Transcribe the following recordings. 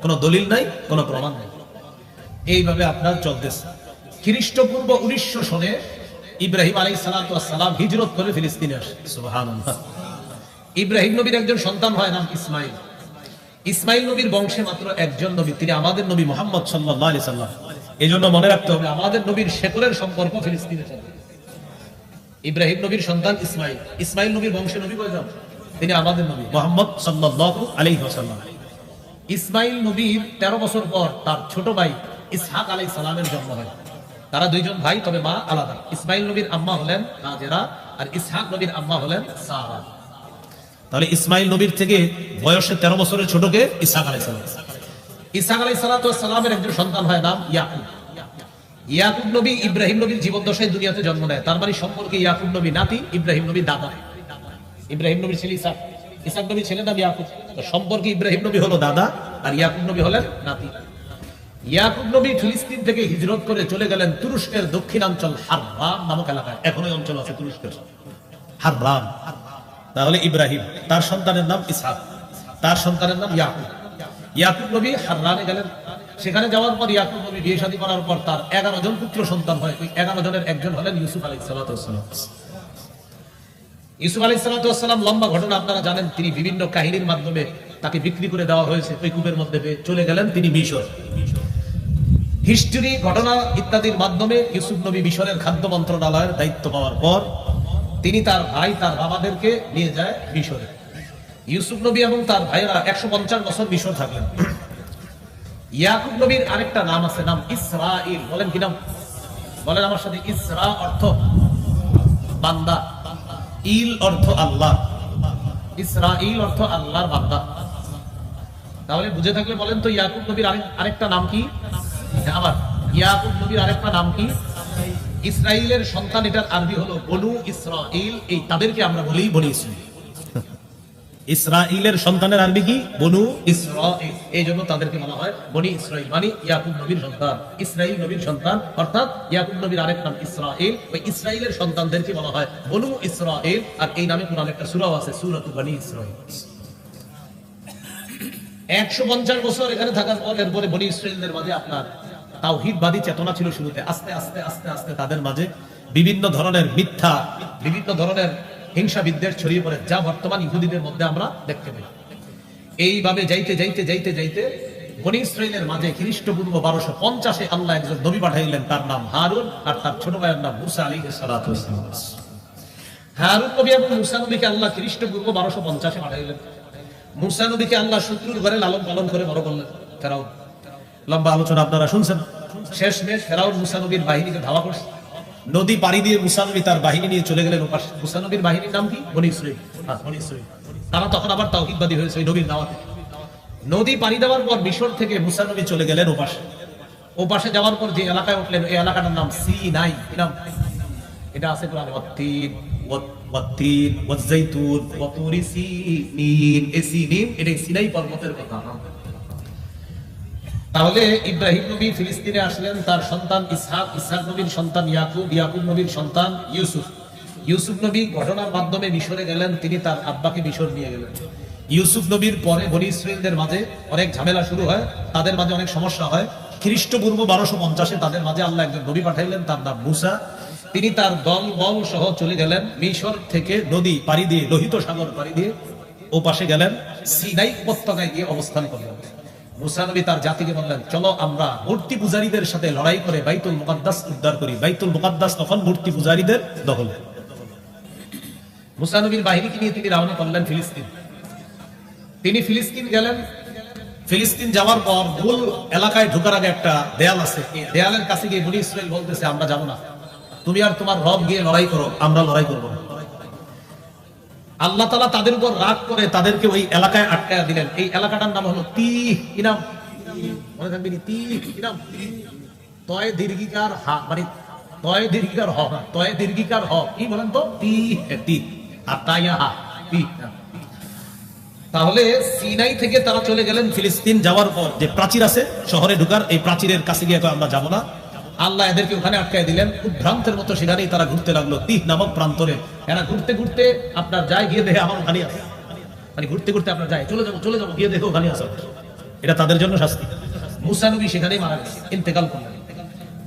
কোনো দলিল নাই, কোনো প্রমাণ নাই। এইভাবে আপনার চলতেছে। খ্রিস্টপূর্ব 1900 সনে ইব্রাহিম আলাইহিস সালাম হিজরত করে ফিলিস্তিনে আসে। সুবহানাল্লাহ। ইব্রাহিম নবীর একজন সন্তান হয়, নাম ইসমাইল। ইসমাইল নবীর বংশে মাত্র একজন নবী, তিনি আমাদের নবী মুহাম্মদ সাল্লাল্লাহু আলাইহি সাল্লাম। এই জন্য মনে রাখতে হবে আমাদের নবীর শেকলের সম্পর্ক ফিলিস্তিনের সাথে। ইব্রাহিম নবীর সন্তান ইসমাইল, ইসমাইল নবীর বংশে নবী কয়জন? তিনি আমাদের নবী মুহাম্মদ সাল্লাল্লাহু আলাইহি ওয়াসাল্লাম। ইসমাইল নবীর 13 বছর পর তার ছোট ভাই ইসহাক আলাইহিস সালামের জন্ম হয়। তারা দুইজন ভাই, তবে মা আলাদা। ইসমাইল নবীর আম্মা হলেন হাজেরা, আর ইসহাক নবীর আম্মা হলেন সারা। তাহলে ইসমাইল নবীর থেকে বয়সে 13 বছরের ছোটকে ইসহাক আলাইহিস সালাম। ইসহাক আলাইহিস সালামের একজন সন্তান হয়, নাম ইয়াকুব। ইয়াকুব নবী ইব্রাহিম নবীর জীবদ্দশায় দুনিয়াতে জন্ম নেয়। তার মানে সম্পর্কে ইয়াকুব নবী নাতি, ইব্রাহিম নবী দাদা। ইব্রাহিম নবীর ছেলে ইসহাক, ইসহাক নবীর ছেলে নাম ইয়াকুব। সম্পর্কে ইব্রাহিম নবী হলো দাদা, আর ইয়াকুব নবী হলেন নাতি। ইয়াকুব নবী ফিলিস্তিন থেকে হিজরত করে চলে গেলেন তুরস্কের দক্ষিণাঞ্চল হাররাম নামক এলাকায়। এখন ওই অঞ্চল আছে তুরস্কের, হাররাম। তাহলে ইব্রাহিম, তার সন্তানের নাম ইসহাক, তার সন্তানের নাম ইয়াকুব। ইয়াকুব নবী হাররানে গেলেন। সেখানে যাওয়ার পর ইয়াকুব নবী বিয়ে শাদী করার পর তার 11 জন পুত্র সন্তান হয়। ওই 11 জনের একজন হলেন ইউসুফ আলাইহিস সালাম। ইউসুফ আলাইহিস সালাম লম্বা ঘটনা আপনারা জানেন। তিনি বিভিন্ন কাহিনীর মাধ্যমে তাকে বিক্রি করে দেওয়া হয়েছে, ওই কূপের মধ্যে চলে গেলেন তিনি মিশর। হিস্ট্রি, ঘটনা ইত্যাদির মাধ্যমে ইউসুফ নবী মিশরের খাদ্য মন্ত্রণালয়ের দায়িত্ব পাওয়ার পর তিনি তার ভাই, তার বাবাদেরকে নিয়ে যায় মিশরে। ইউসুফ নবী এবং তার ভাইয়েরা 150 বছর মিশর থাকলেন। ইয়াকুব নবীর আরেকটা নাম আছে, নাম ইসরাইল। বলেন কি নাম? বলেন আমার সাথে। ইসরা অর্থ বান্দা, ইল অর্থ আল্লাহ। ইসরাইল অর্থ আল্লাহর বান্দা। তাহলে বুঝে থাকলে বলেন তো ইয়াকুব নবীর আরেকটা নাম কি? আবার ইয়াকুব নবীর আরেকটা নাম কি? ইসরাইলের সন্তান। এটার আরবি হলো বনু ইসরাইল। এই তাদেরকে আমরা বলি বনি ইসরাইল। ইসরাইলের সন্তানের আরবি কি? বনু ইসরাইল। এই জন্য তাদেরকে বলা হয় বনি ইসরাইল, মানে ইয়াকুব নবীর সন্তান, ইসরাইল নবীর সন্তান। অর্থাৎ ইয়াকুব নবীর আরেক নাম ইসরাইল। ওই ইসরাইলের সন্তানদেরকে বলা হয় বনু ইসরাইল। আর এই নামে কোরআনে একটা সূরাও আছে, সূরাতু বনি ইসরাইল। 150 বছর এখানে থাকার পর এরপরে বনি ইসরাইলদের মাঝে আপনার তাওহীদবাদী চেতনা ছিল শুরুতে। আস্তে আস্তে আস্তে আস্তে তাদের মাঝে বিভিন্ন ধরনের মিথ্যা, বিভিন্ন ধরনের হিংসা বিদ্বেষ ছড়িয়ে পড়ে, যা বর্তমান ইহুদিদের মধ্যে আমরা দেখতে পাই। এইভাবে যাইতে যাইতে যাইতে যাইতে বনি ইসরাইলের মাঝে খ্রিস্টপূর্ব 1250-এ আল্লাহ একজন নবী পাঠাইলেন, তার নাম হারুন, আর তার ছোট ভাইয়ের নাম মুসা আলাইহিস সালাতু ওয়াস সালাম। হারুন নবী এবং মুসা নবীকে আল্লাহ খ্রিস্টপূর্ব 1250-এ পাঠাইলেন। মুসা নবীকে আল্লাহ শত্রুর ঘরে লালন পালন করে বড় করলেন। ফেরাউন, লম্বা আলোচনা আপনারা শুনছেন। শেষমেশ ফেরাউন মুসা নবীর বাহিনীকে ধাওয়া করছে। নদী পাড়ি দিয়ে মুসা নবী তার বাহিনী নিয়ে চলে গেলেন ওপাশে। মুসা নবীর বাহিনীর নাম কি? বনি ইসরাইল। বনি ইসরাইল। তারা তখন আবার তাওহীদবাদী হয়েছে ওই নবীর দাওয়াতে। নদী পাড়ি দেওয়ার পর মিশর থেকে মুসা নবী চলে গেলেন ওপাশে। ওপাশে যাওয়ার পর যে এলাকায় উঠলেন, এই এলাকাটার নাম সিনাই। কি নাম? এটা আছে কোরআনে, ওয়াত্তিন ওয়াত্তিন ওয়াজ্জাইতুন ওয়াতুরি সিনিন। এই সিনিন এটা সিনাই পর্বতের কথা। তাহলে ইব্রাহিম নবী ফিলিস্তিনে আসলেন, তার সন্তান ইসহাক, ইসহাক নবীর সন্তান ইয়াকুব, ইয়াকুব নবীর সন্তান ইউসুফ। ইউসুফ নবী ঘটনার মাধ্যমে মিশরে গেলেন, তিনি তার আব্বাকে মিশর নিয়ে গেলেন। ইউসুফ নবীর পরে বনি ইসরাইলদের মাঝে অনেক ঝামেলা শুরু হয়, তাদের মাঝে অনেক সমস্যা হয়। খ্রিস্টপূর্ব 1250-এ তাদের মাঝে আল্লাহ একজন নবী পাঠাইলেন, তার নাম মুসা। তিনি তার দল বল সহ চলে গেলেন মিশর থেকে নদী পাড়ি দিয়ে, লোহিত সাগর পাড়ি দিয়ে ও পাশে গেলেন, সিনাই উপত্যকায় গিয়ে অবস্থান করলেন। মুসা নবী তার জাতিকে বললেন, চলো আমরা মূর্তি পূজারীদের সাথে লড়াই করে বাইতুল মুকাদ্দাস উদ্ধার করি। বাইতুল মুকাদ্দাস তখন মূর্তি পূজারীদের দখলে। মুসা নবীর বাহিনীকে নিয়ে তিনি রওনা করলেন ফিলিস্তিন। তিনি ফিলিস্তিন গেলেন। ফিলিস্তিন যাওয়ার পর মূল এলাকায় ঢোকার আগে একটা দেয়াল আছে। এই দেয়ালের কাছে গিয়ে বনি ইসরাইল বলতেছে, আমরা যাবো না, তুমি আর তোমার রব গিয়ে লড়াই করো, আমরা লড়াই করবো না। আল্লাহ তাআলা তাদের উপর রাগ করে তাদেরকে ওই এলাকায় আটকায়া দিলেন। এই এলাকাটার নাম হলো তিহ। কি নাম? মনে থাকবে তিহ। কি নাম? তয় দীর্ঘিকার হা, মানে তয় দীর্ঘিকার হ, তয় দীর্ঘিকার হ। কি বলেন তো? তিহ, তিহ। আর তাইয়া হা, তিহ। তাহলে সিনাই থেকে তারা চলে গেলেন ফিলিস্তিন। যাওয়ার পর যে প্রাচীর আছে শহরে ঢুকার, এই প্রাচীরের কাছে গিয়ে আমরা যাবো না, আল্লাহ এদেরকে ওখানে আটকায় দিলেন। উদ্ভ্রান্তের মতো সেখানেই তারা ঘুরতে লাগলো, তিহ নামক প্রান্তরে। এরা ঘুরতে ঘুরতে আপনার যায়, গিয়ে দেখে আমার ওখানে আছে, মানে ঘুরতে ঘুরতে আপনার যায়, চলে যাবো গিয়ে দেখো ওখানে আছে। এটা তাদের জন্য শাস্তি। মুসা নবী সেখানেই মারা গেছে, ইন্তেকাল করলেন।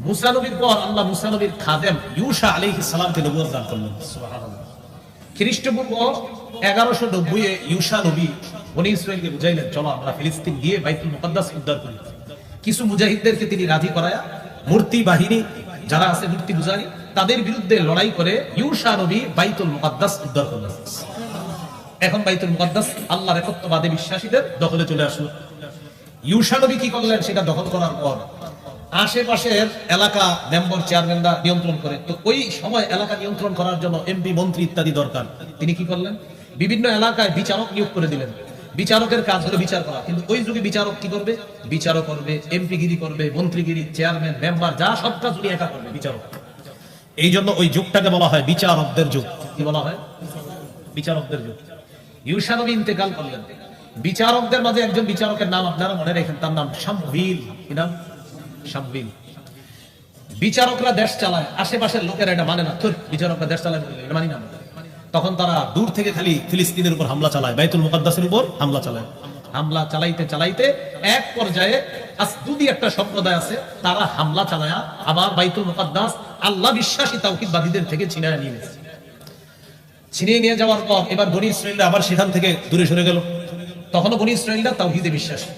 মুসা নবীর পর আল্লাহ মুসা নবীর খাদেম ইউশা আলাইহিস সালামকে নবুয়ত দান করলেন। সুবহানাল্লাহ। খ্রিস্টপূর্ব 1190 ইউশা নবী বনী ইসরাইলকে বুঝাইলেন, চলো আমরা ফিলিস্তিন গিয়ে বাইতুল মুকাদ্দাস উদ্ধার করি। কিছু মুজাহিদদেরকে তিনি রাজি করায়া মূর্তি বাহিনী যারা আছে মূর্তি পূজারী তাদের বিরুদ্ধে লড়াই করে ইউশা নবী বাইতুল মুকাদ্দাস উদ্ধার করলেন। এখন বাইতুল মুকাদ্দাস আল্লাহর একত্ববাদে বিশ্বাসীদের দখলে চলে আসলো। ইউশা নবী কি করলেন, সেটা দখল করার পর আশেপাশের এলাকা মেম্বার চেয়ারম্যানরা নিয়ন্ত্রণ করে। তো ওই সময় এলাকা নিয়ন্ত্রণ করার জন্য এমপি মন্ত্রী ইত্যাদি দরকার। তিনি কি করলেন, বিভিন্ন এলাকায় বিচারক নিয়োগ করে দিলেন। বিচারকের কাজ হলো বিচার করা, কিন্তু ওই যুগে বিচারক কি করবে, বিচারক করবে, এমপিগিরি করবে, মন্ত্রীগিরি, চেয়ারম্যান মেম্বার যা সবটা জুড়ে একা করবে বিচারক। এই জন্য ওই যুগটাকে বলা হয় বিচারকদের যুগ। কি বলা হয়, বিচারকদের যুগ। ইউশা নবী ইন্তেকাল করলেন। বিচারকদের মাঝে একজন বিচারকের নাম আপনারা মনে রাখেন, তার নাম শামবিল। কি নাম, শামবিল। বিচারকরা দেশ চালায়, আশেপাশের লোকেরা এটা মানে না, তোর বিচারকরা দেশ চালায় এটা মানি না। তখন তারা দূর থেকে খালি ফিলিস্তিনের উপর হামলা চালায়, বাইতুল মুকাদ্দাসের উপর হামলা চালায়। হামলা চালাইতে চালাইতে এক পর্যায়ে আসদুদি একটা সম্প্রদায় আছে, তারা হামলা চালায়া আবার বাইতুল মুকাদ্দাস আল্লাহ বিশ্বাসী তাওহীদবাদীদের থেকে ছিনিয়ে নিয়ে গেছে। ছিনিয়ে নিয়ে যাওয়ার পর এবার বনী ইসরাইলরা আবার সেখান থেকে দূরে সরে গেল। তখনও বনী ইসরাইলরা তাওহীদে বিশ্বাসী,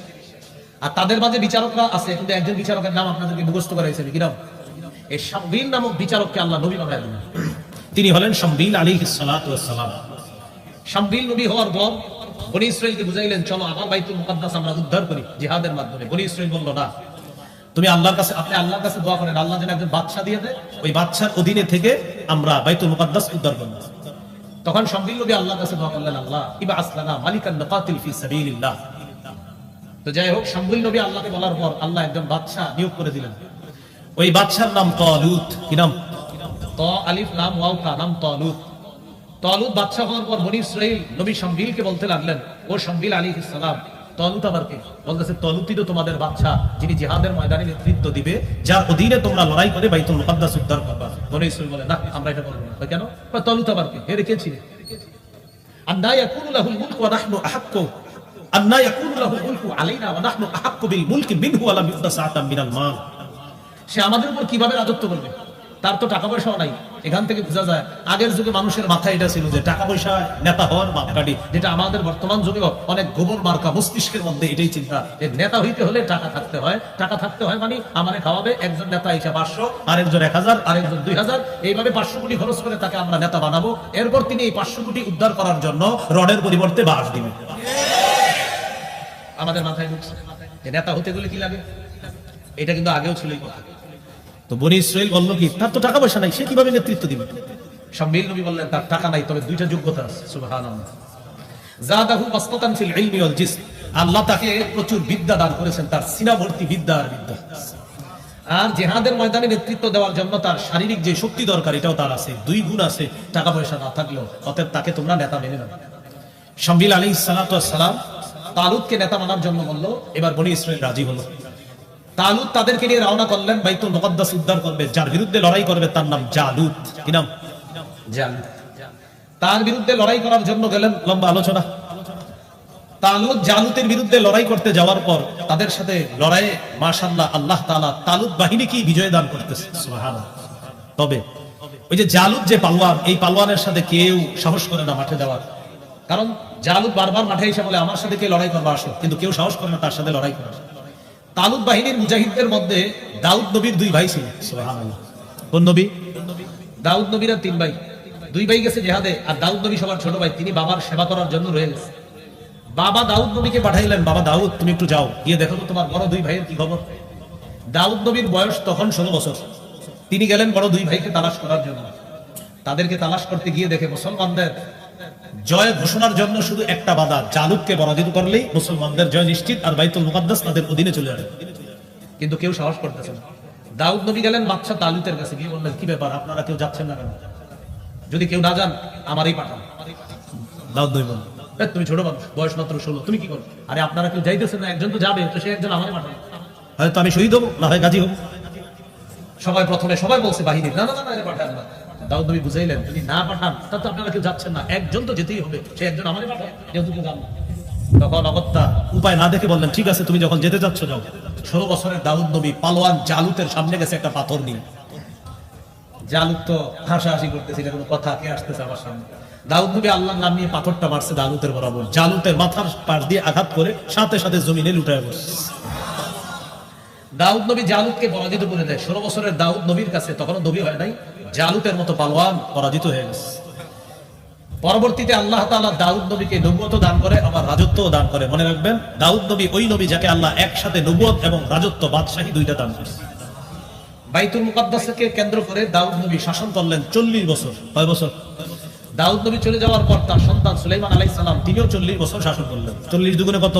আর তাদের মাঝে বিচারকরা আছে। কিন্তু একজন বিচারকের নাম আপনাদেরকে মুখস্থ করাইছে, কি নাম, এই শামবিল নামক বিচারককে আল্লাহ নবী বানায় দিলেন। তিনি হলেন শামবিল আলাইহিস সালাতু ওয়াস সালাম। শামবিল নবী হওয়ার পর বনী ইসরাইলকে বুঝাইলেন, চলো আবার বাইতুল মুকাদ্দাস আমরা উদ্ধার করি জিহাদের মাধ্যমে। বনী ইসরাইল বলল, না, তুমি আল্লাহর কাছে, আপনি আল্লাহর কাছে দোয়া করেন, আল্লাহ যেন একজন বাদশা দিয়ে দেয়, ওই বাদশার অধীনে থেকে আমরা বাইতুল মুকাদ্দাস উদ্ধার করব। তখন শামবিল নবী আল্লাহর কাছে দোয়া করলেন, আল্লাহ ইবআস লানা মালিকান নাকাতিল ফি সাবিলিল্লাহ। তো যাই হোক, শামবিল নবী আল্লাহকে বলার পর আল্লাহ একজন বাদশা নিয়োগ করে দিলেন। ওই বাদশার নাম তালুত। কি নাম, ত আলিফ লাম ওয়াও তা, নাম তালুত। তালুত বাদশা হওয়ার পর বনী ইসরাইল নবী শামবিলকে বলতে লাগলেন, ও শামবিল আলাইহিস সালাম, তালুত আবার কে? বলতেছে, তালুতই তো তোমাদের বাদশা, যিনি জিহাদের ময়দানে নেতৃত্ব দিবে, যার অধীনে তোমরা লড়াই করে বাইতুল মুকাদ্দাস উদ্ধার করবা। বনী ইসরাইল বলে, না, আমরা এটা করব না। কেন? তালুত আবার কে? এর কে ছিল? আন্না ইয়াকুনু লাহুল মুলকু ওয়া নাহনু আহাক্কু আন্না ইয়াকুনু লাহুল মুলকু আলাইনা ওয়া নাহনু আহাক্কু বিল মুলকি মিনহু ওয়া লাম ইউতা সাআতাম মিনাল মাল। সে আমাদের উপর কিভাবে রাজত্ব করবে? তার তো টাকা পয়সাও নাই। এখান থেকে বোঝা যায় আগের যুগে মানুষের মাথায় এটা ছিল যে টাকা পয়সা নেতা হওয়ার মাপকাঠি, যেটা আমাদের বর্তমান যুগে অনেক গোবর মার্কা মস্তিষ্কের মধ্যে এটাই চিন্তা যে নেতা হইতে হলে টাকা থাকতে হয়। টাকা থাকতে হয় মানে আমারে খাওয়াবে একজন নেতা হিসাবে 500, আরেকজন 1000, আরেকজন 2000, এইভাবে 500 কোটি খরচ করে তাকে আমরা নেতা বানাবো। এরপর তিনি এই 500 কোটি উদ্ধার করার জন্য রডের পরিবর্তে বাঁশ দিবেন। আমাদের মাথায় ঢুকছে যে নেতা হতে গেলে কি লাগে, এটা কিন্তু আগেও ছিল এই কথা। তো বনী ইসরাইল বলল কি, তার তো টাকা পয়সা নাই, সে কিভাবে নেতৃত্ব দিবে? শামবিল নবী বললেন, তার টাকা নাই, তবে দুইটা যোগ্যতা আছে। সুবহানাল্লাহ। যাদাহু বাসতাতান ফিল ইলমি ওয়াল জিসম। আল্লাহ তাকে প্রচুর বিদ্যা দান করেছেন, তার সিনা ভর্তি বিদ্যা আর বিদ্যা। আর জিহাদের ময়দানে নেতৃত্ব দেওয়ার জন্য তার শারীরিক যে শক্তি দরকার এটাও তার আছে, 2 গুণ আছে টাকা পয়সা না থাকলেও। অতএব তাকে তোমরা নেতা মেনে নাও। শামবিল আলাইহিস সালাতু ওয়াস সালাম তালুতকে নেতা মানার জন্য বলল। এবার বনী ইসরাইল রাজি হলো। তালুত তাদেরকে নিয়ে রওনা করলেন বাইতুল মুকাদ্দাস উদ্ধার করবে। যার বিরুদ্ধে লড়াই করবে তার নাম জালুত। কি নাম? জালুত। তার বিরুদ্ধে লড়াই করার জন্য গেলেন, লম্বা আলোচনা। তালুত জালুতের বিরুদ্ধে লড়াই করতে যাওয়ার পর তাদের সাথে লড়াইয়ে মাশাআল্লাহ আল্লাহ তাআলা তালুত বাহিনীকে বিজয় দান করতেছে। সুবহানাল্লাহ। তবে ওই যে জালুত যে পালোয়ান, এই পালোয়ানের সাথে কেউ সাহস করে না মাঠে যাওয়ার। কারণ জালুত বারবার মাঠে এসে বলে, আমার সাথে কে লড়াই করবে আসো, কিন্তু কেউ সাহস করে না তার সাথে লড়াই করার। তালুত বাহিনীর মুজাহিদদের মধ্যে দাউদ নবীর 2 ভাই ছিল। সুবহানাল্লাহ। কোন নবী? দাউদ নবীর 3 ভাই। 2 ভাই গেছে জিহাদে, আর দাউদ নবী সবার ছোট ভাই, তিনি বাবার সেবা করার জন্য রয়ে গেছে। বাবা দাউদ নবীকে পাঠাইলেন, বাবা দাউদ তুমি একটু যাও, গিয়ে দেখো তো তোমার বড় 2 ভাইয়ের কি খবর। দাউদ নবীর বয়স তখন 16 বছর। তিনি গেলেন বড় 2 ভাইকে তালাশ করার জন্য। তাদেরকে তালাশ করতে গিয়ে দেখে মুসলমানদের জয় ঘোষণার জন্য শুধু একটা বাধা, জালুতকে পরাজিত করলেই মুসলমানদের জয় নিশ্চিত, আর বাইতুল মুকাদ্দাস তাদের অধীনে চলে আসবে। কিন্তু কেউ সাহস করতেছে না। দাউদ নবী গেলেন বাদশা তালুতের কাছে, গিয়ে বললেন, কি ব্যাপার, আপনারা কেউ যাচ্ছেন না কেন? যদি কেউ না যান আমারই পাঠান। দাউদ নবী বললেন, তুমি ছোট মানুষ, বয়স মাত্র 16, তুমি কি করো? আরে আপনারা কেউ যাইতেছেন না, একজন তো যাবে, তো সে একজন আমারই পাঠান। হয়তো আমি শহীদ হবো, না হয় গাজী হবো। সবাই বলছে বাহিনী, না না না এর পাঠান না। দাউদ নবী বুঝাইলেন, যদি না পাঠান তা তো আপনারা কেউ যাচ্ছেন না, একজন তো যেতেই হবে, সে একজন আমারই পাঠান, যেহেতু কেউ যান না। তখন অগত্যা উপায় না দেখে বললেন, ঠিক আছে তুমি যখন যেতে যাচ্ছ যাও। 16 বছরের দাউদ নবী পালোয়ান জালুতের সামনে গেছে একটা পাথর নিয়ে। জালুত তো হাসাহাসি করতেছিল, কোনো কথা কে আসতেছে আমার সামনে। দাউদ নবী আল্লাহর নাম নিয়ে পাথরটা মারছে জালুতের বরাবর, জালুতের মাথার পাশ দিয়ে আঘাত করে সাথে সাথে জমিনে লুটায় পড়ছে। দাউদ নবী জালুতকে পরাজিত করে দেয়। 16 বছরের দাউদ নবীর কাছে তখনও নবী হয় নাই, জালুতের মতো পালোয়ান পরাজিত হয়ে গেছে। পরবর্তীতে আল্লাহ তাআলা দাউদ নবীকে নবুয়ত দান করে, আবার রাজত্ব দান করে। মনে রাখবেন, দাউদ নবী ওই নবী যাকে আল্লাহ একসাথে নবুয়ত এবং রাজত্ব, বাদশাহী দুইটা দান করেছে। বাইতুল মুকাদ্দাসকে কেন্দ্র করে দাউদ নবী শাসন করলেন 40 বছর। কয় বছর? দাউদ নবী চলে যাওয়ার পর তার সন্তান সুলাইমান আলাইহিস সালাম তিনিও 40 বছর শাসন করলেন। 40 দুগুণে কত?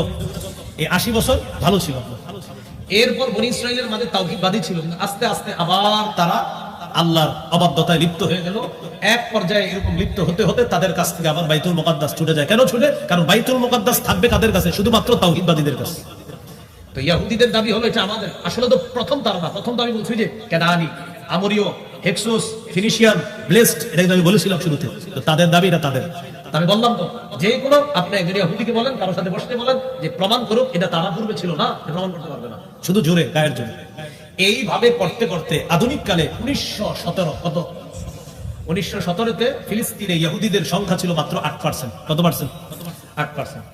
এই 80 বছর ভালো ছিল। এরপর বনী ইসরাইলের মাঝে তাওহীদবাদী ছিল, আস্তে আস্তে আবার তারা আল্লাহর অবাধ্যতায় লিপ্ত হয়ে গেল। এক পর্যায়ে এরকম লিপ্ত হতে হতে তাদের কাছ থেকে আবার বাইতুল মুকাদ্দাস ছুটে যায়। কেন ছুটে? কারণ বাইতুল মুকাদ্দাস থাকবে কাদের কাছে? শুধুমাত্র তাওহীদবাদীদের কাছে। তো ইহুদিদের দাবি হলো এটা আমাদের। আসলে তো প্রথম তারা না, প্রথম দাবি বলছি যে কেনানি, আমরিয়, হেক্সোস, ফিনিশিয়ান, ব্লেসড, এটা আমি বলেছিলাম শুরুতে। তো তাদের দাবি এটা তাদের। আমি বললাম তো যে কোনো আপনি একজন ইহুদিকে বলেন, কারোর সাথে বসতে বলেন যে প্রমাণ করুক এটা তারা পূর্বে ছিল না, প্রমাণ করতে পারবে না, শুধু জোরে গায়ের জোরে। এইভাবে করতে করতে আধুনিক কালে 1917 কত? 1917-তে ফিলিস্তিনে ইহুদিদের সংখ্যা ছিল মাত্র 8%। কত পার্সেন্ট? 8%।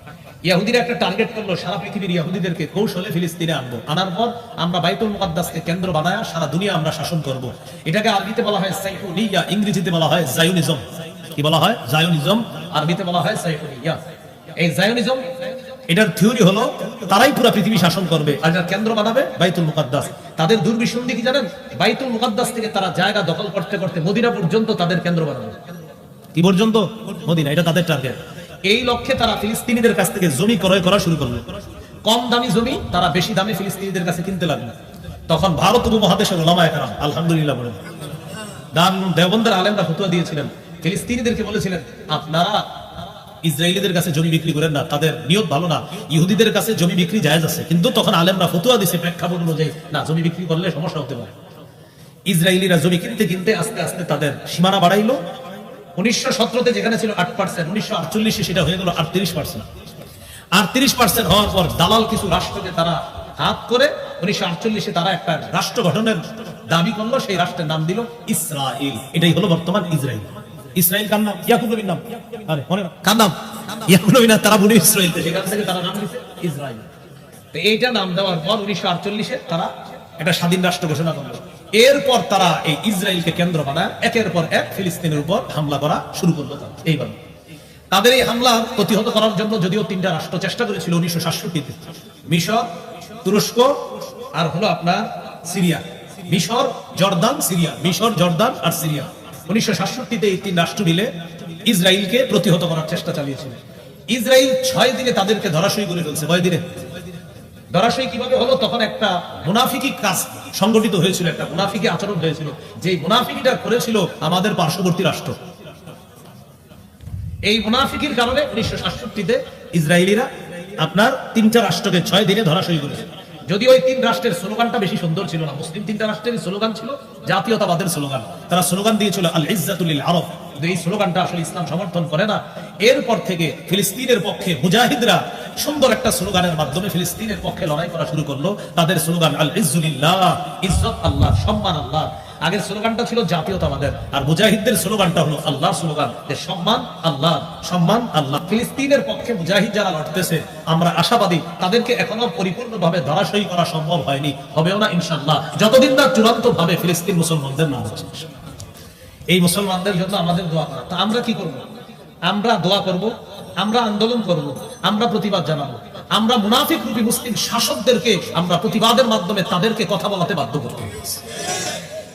ইহুদিরা একটা টার্গেট করলো, সারা পৃথিবীর ইহুদিদেরকে কৌশলে ফিলিস্তিনে আনবো, আনার পর আমরা বাইতুল মুকাদ্দাসকে কেন্দ্র বানায়া সারা দুনিয়া আমরা শাসন করব। এটাকে আরবিতে বলা হয় সাইফুনিয়া, ইংরেজিতে বলা হয় জায়োনিজম। কি বলা হয়? জায়োনিজম। আরবিতে বলা হয় সাইফুনিয়া। এই জায়োনিজম, এটার থিওরি হলো তারাই পুরো পৃথিবী শাসন করবে আর এটার কেন্দ্র বানাবে বাইতুল মুকাদ্দাস। তাদের দুর্বিসন্ধি কি জানেন? বাইতুল মুকাদ্দাস থেকে তারা জায়গা দখল করতে করতে মদিনা পর্যন্ত তাদের কেন্দ্র বানাবে। কি পর্যন্ত? মদিনা। এটা তাদের টার্গেট। এই লক্ষ্যে তারা ফিলিস্তিনিদের কাছ থেকে জমি ক্রয় করা শুরু করলো। কম দামি জমি তারা বেশি দামে ফিলিস্তিনিদের কাছে কিনতে লাগলো। তখন ভারত উপমহাদেশের উলামায়ে কেরাম, আলহামদুলিল্লাহ বলেন, দেওবন্দের আলেমরা ফতোয়া দিয়েছিলেন, ফিলিস্তিনিদেরকে বলেছিলেন আপনারা ইসরায়েলিদের কাছে জমি বিক্রি করেন না, তাদের নিয়ত ভালো না। ইহুদিদের কাছে জমি বিক্রি জায়েজ আছে। কিন্তু তখন আলেমরা ফতোয়া দিয়েছে প্রেক্ষাপট অনুযায়ী, না, জমি বিক্রি করলে সমস্যা হতে পারে। ইসরায়েলিরা জমি কিনতে কিনতে আস্তে আস্তে তাদের সীমানা বাড়াইলো। 1917-তে যেখানে ছিল 8%, 1948-এ সেটা হয়ে গেল 38%। 38% হওয়ার পর দালাল কিছু রাষ্ট্রকে তারা হাত করে 1948-এ তারা একটা রাষ্ট্র গঠনের দাবি করলো। সেই রাষ্ট্রের নাম দিল ইসরায়েল। এটাই হলো বর্তমান ইসরায়েল। ইসরায়েল কার নাম? ইয়াকুব নবীর নাম। আরে মনে না, কার নাম? ইয়াকুব নবী না, তারা বনি ইসরায়েল, সেখান থেকে তারা নাম দিয়েছে ইসরায়েল। তো এইটা নাম দেওয়ার পর 1948-এ তারা একটা স্বাধীন রাষ্ট্র ঘোষণা করলো। এরপর তারা এই ইসরায়েলকে কেন্দ্র বানায় একের পর এক ফিলিস্তিনের উপর হামলা করা শুরু করলো। এইভাবে তাদের এই হামলা প্রতিহত করার জন্য যদিও 3টা রাষ্ট্র চেষ্টা করেছিল 1967-তে, মিশর, তুরস্ক আর হলো আপনার সিরিয়া। মিশর, জর্দান, সিরিয়া। মিশর, জর্দান আর সিরিয়া। 1967-তে এই 3 রাষ্ট্র মিলে ইসরায়েলকে প্রতিহত করার চেষ্টা চালিয়েছিল। ইসরায়েল 6 দিনে তাদেরকে ধরাশয়ী করে ফেলছে। কয় দিনে ধরাশয়ী? কিভাবে হলো? তখন একটা মুনাফিকি কাজ সংগঠিত হয়েছিল, একটা মুনাফিকি আচরণ হয়েছিল, যে মুনাফিকিটা করেছিল আমাদের পার্শ্ববর্তী রাষ্ট্র। এই মুনাফিকির কারণে 1967-তে ইসরায়েলিরা আপনার 3টা রাষ্ট্রকে 6 দিনে ধরাশয়ী করেছে। যদিও ওই 3 রাষ্ট্রের স্লোগানটা বেশি সুন্দর ছিল না। মুসলিম 3টা রাষ্ট্রের স্লোগান ছিল জাতীয়তাবাদের স্লোগান। তারা স্লোগান দিয়েছিল আল ইজ্জাতু লিল আরব। এই স্লোগানটা আসলে ইসলাম সমর্থন করে না। এরপর থেকে ফিলিস্তিনের পক্ষে মুজাহিদরা সুন্দর একটা স্লোগানের মাধ্যমে ফিলিস্তিনের পক্ষে লড়াই করা শুরু করলো। তাদের স্লোগান আল ইজ্জু লিল্লাহ, ইজ্জত আল্লাহ, সম্মান আল্লাহ। আগের স্লোগানটা ছিল জাতীয়তাবাদের, আর মুজাহিদদের স্লোগানটা হলো আল্লাহর স্লোগান, যে সম্মান আল্লাহ, সম্মান আল্লাহ। ফিলিস্তিনের পক্ষে মুজাহিদ যারা লড়তেছে, আমরা আশাবাদী তাদেরকে এখনো পরিপূর্ণভাবে ধরাশয়ী করা সম্ভব হয়নি, হবেও না ইনশাআল্লাহ, যতদিন না চূড়ান্ত ভাবে ফিলিস্তিন মুসলমানদের নাম হচ্ছে। এই মুসলমানদের জন্য আমাদের দোয়া করা। তা আমরা কি করব? আমরা দোয়া করব, আমরা আন্দোলন করব, আমরা প্রতিবাদ জানাবো। আমরা মুনাফিক রূপী মুসলিম শাসকদেরকে আমরা প্রতিবাদের মাধ্যমে তাদেরকে কথা বলাতে বাধ্য করতে হবে।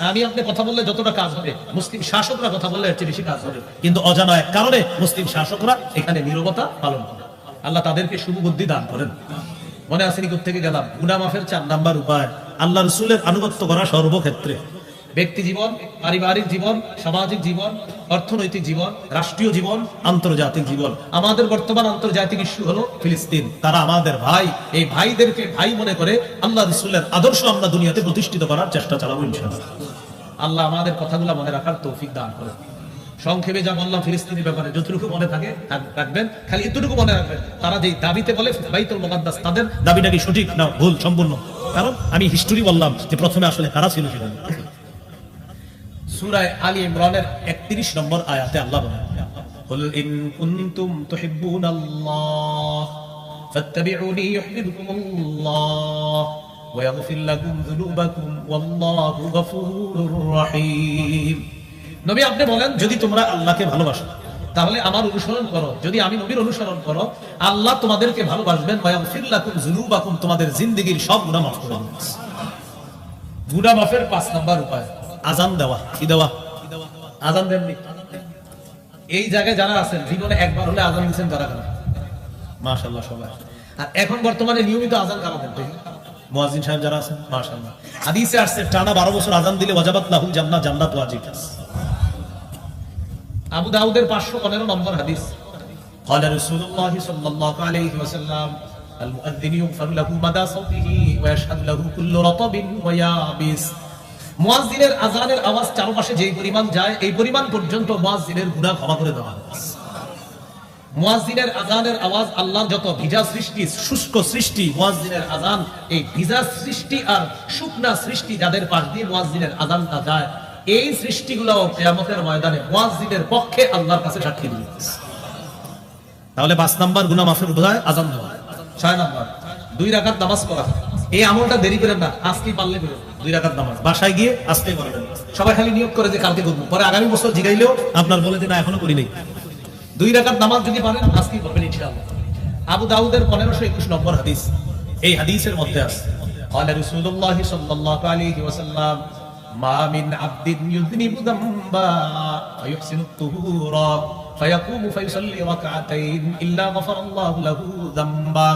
আমি আপনি কথা বললে যতটা কাজ হবে, মুসলিম শাসকরা কথা বললে এর চেয়ে বেশি কাজ হবে। কিন্তু অজানা এক কারণে মুসলিম শাসকরা এখানে নীরবতা পালন করে। আল্লাহ তাদেরকে সুবুদ্ধি দান করেন। মনে আসেনি কোত্থেকে গেলাম? গুনাহ মাফের 4 নাম্বার উপায় আল্লাহ রাসূলের আনুগত্য করা সর্বক্ষেত্রে। ব্যক্তি জীবন, পারিবারিক জীবন, সামাজিক জীবন, অর্থনৈতিক জীবন, রাষ্ট্রীয় জীবন, আন্তর্জাতিক জীবন। আমাদের বর্তমান আন্তর্জাতিক ইস্যু হলো ফিলিস্তিন। তারা আমাদের ভাই। এই ভাইদেরকে ভাই মনে করে আল্লাহ রাসূলের আদর্শ আমরা দুনিয়াতে প্রতিষ্ঠিত করার চেষ্টা চালাবো ইনশাআল্লাহ। আল্লাহ আমাদের কথাগুলো মনে রাখার তৌফিক দান করেন। সংক্ষেপে যা বললাম ফিলিস্তিনের ব্যাপারে, যতটুকু মনে থাকে রাখবেন, খালি এতটুকু মনে রাখবেন, তারা যে দাবিতে বলে বাইতুল মুকাদ্দাস, তাদের দাবিটা কি সঠিক না ভুল সম্পূর্ণ? কারণ আমি হিস্টোরি বললাম যে প্রথমে আসলে কারা ছিল সেখানে। সূরা আলী ইমরানের 31 নম্বর আয়াতে আল্লাহ বলেন, কুল ইন কুনতুম তুহিব্বুনাল্লাহ ফাত্তাবিউনি ইউহিব্বুকুমুল্লাহ ওয়া ইয়াগফির লাকুম যুনুবাকুম ওয়াল্লাহু গফুরুর রহিম। নবী আপনি বলেন, যদি তোমরা আল্লাহকে ভালোবাসো তাহলে আমার অনুসরণ করো, যদি আমি নবীর অনুসরণ করো আল্লাহ তোমাদেরকে ভালোবাসবেন, ওয়া ইয়াগফির লাকুম যুনুবাকুম, তোমাদের জিন্দেগীর সব গুনাহ মাফ করে দিবেন। গুনাহ মাফের 5 নাম্বার উপায় আজান দেওয়া। কি দেওয়া? আজান দেননি? এই জায়গায় যারা আছেন জীবনে একবার হলে আজান দিচ্ছেন তারা কেন? মাশাআল্লাহ সবাই। আর এখন বর্তমানে নিয়মিত আজান কারা দেন? মুয়াজ্জিন সাহেব যারা আছেন, মাশাআল্লাহ। হাদিসে আসছে টানা 12 বছর আজান দিলে ওয়াজাবাত লাহুল জান্নাহ, জান্নাত ওয়াজিব। আবু দাউদের 515 নম্বর হাদিস, قال رسول الله صلى الله عليه وسلم المؤذن يغفر له مدى صوته ويشهد له كل رطب ويابس। মুয়াজ্জিনের আজানের আওয়াজ চারপাশে যেই পরিমাণ যায় এই পরিমাণ পর্যন্ত মুয়াজ্জিনের গুনাহ ক্ষমা করে দেওয়া হয়। মুয়াজ্জিনের আজানের আওয়াজ আল্লাহর যত ভিজা সৃষ্টি, শুষ্ক সৃষ্টি, মুয়াজ্জিনের আজান এই ভিজা সৃষ্টি আর শুকনা সৃষ্টি যাদের পাশ দিয়ে মুয়াজ্জিনের আজানটা যায়, এই সৃষ্টিগুলো কিয়ামতের ময়দানে মুয়াজ্জিনের পক্ষে আল্লাহর কাছে সাক্ষী দিবে। তাহলে 5 নাম্বার গুনাহ মাফের উপায় আজান দেওয়া। 6 নাম্বার 2 রাকাত নামাজ পড়া। এই আমলটা দেরি করেন না, আজকেই পারলে করুন। 2 রাকাত নামাজ বাসায় গিয়ে আজকে করবেন। সবাই খালি নিয়োগ করে যে কালকে করব, পরে আগামী বছর জিগাইলেও আপনার বলে দিন এখনো করি নাই। 2 রাকাত নামাজ যদি পারেন আজকেই করবেন ইনশাআল্লাহ। আবু দাউদের 1521 নম্বর হাদিস, এই হাদিসের মধ্যে আছে, قال رسول الله صلى الله عليه وسلم ما من عبد يذنب ذنبا فيحسن الطهور فيقوم فيصلي ركعتين إلا غفر الله له ذنبا।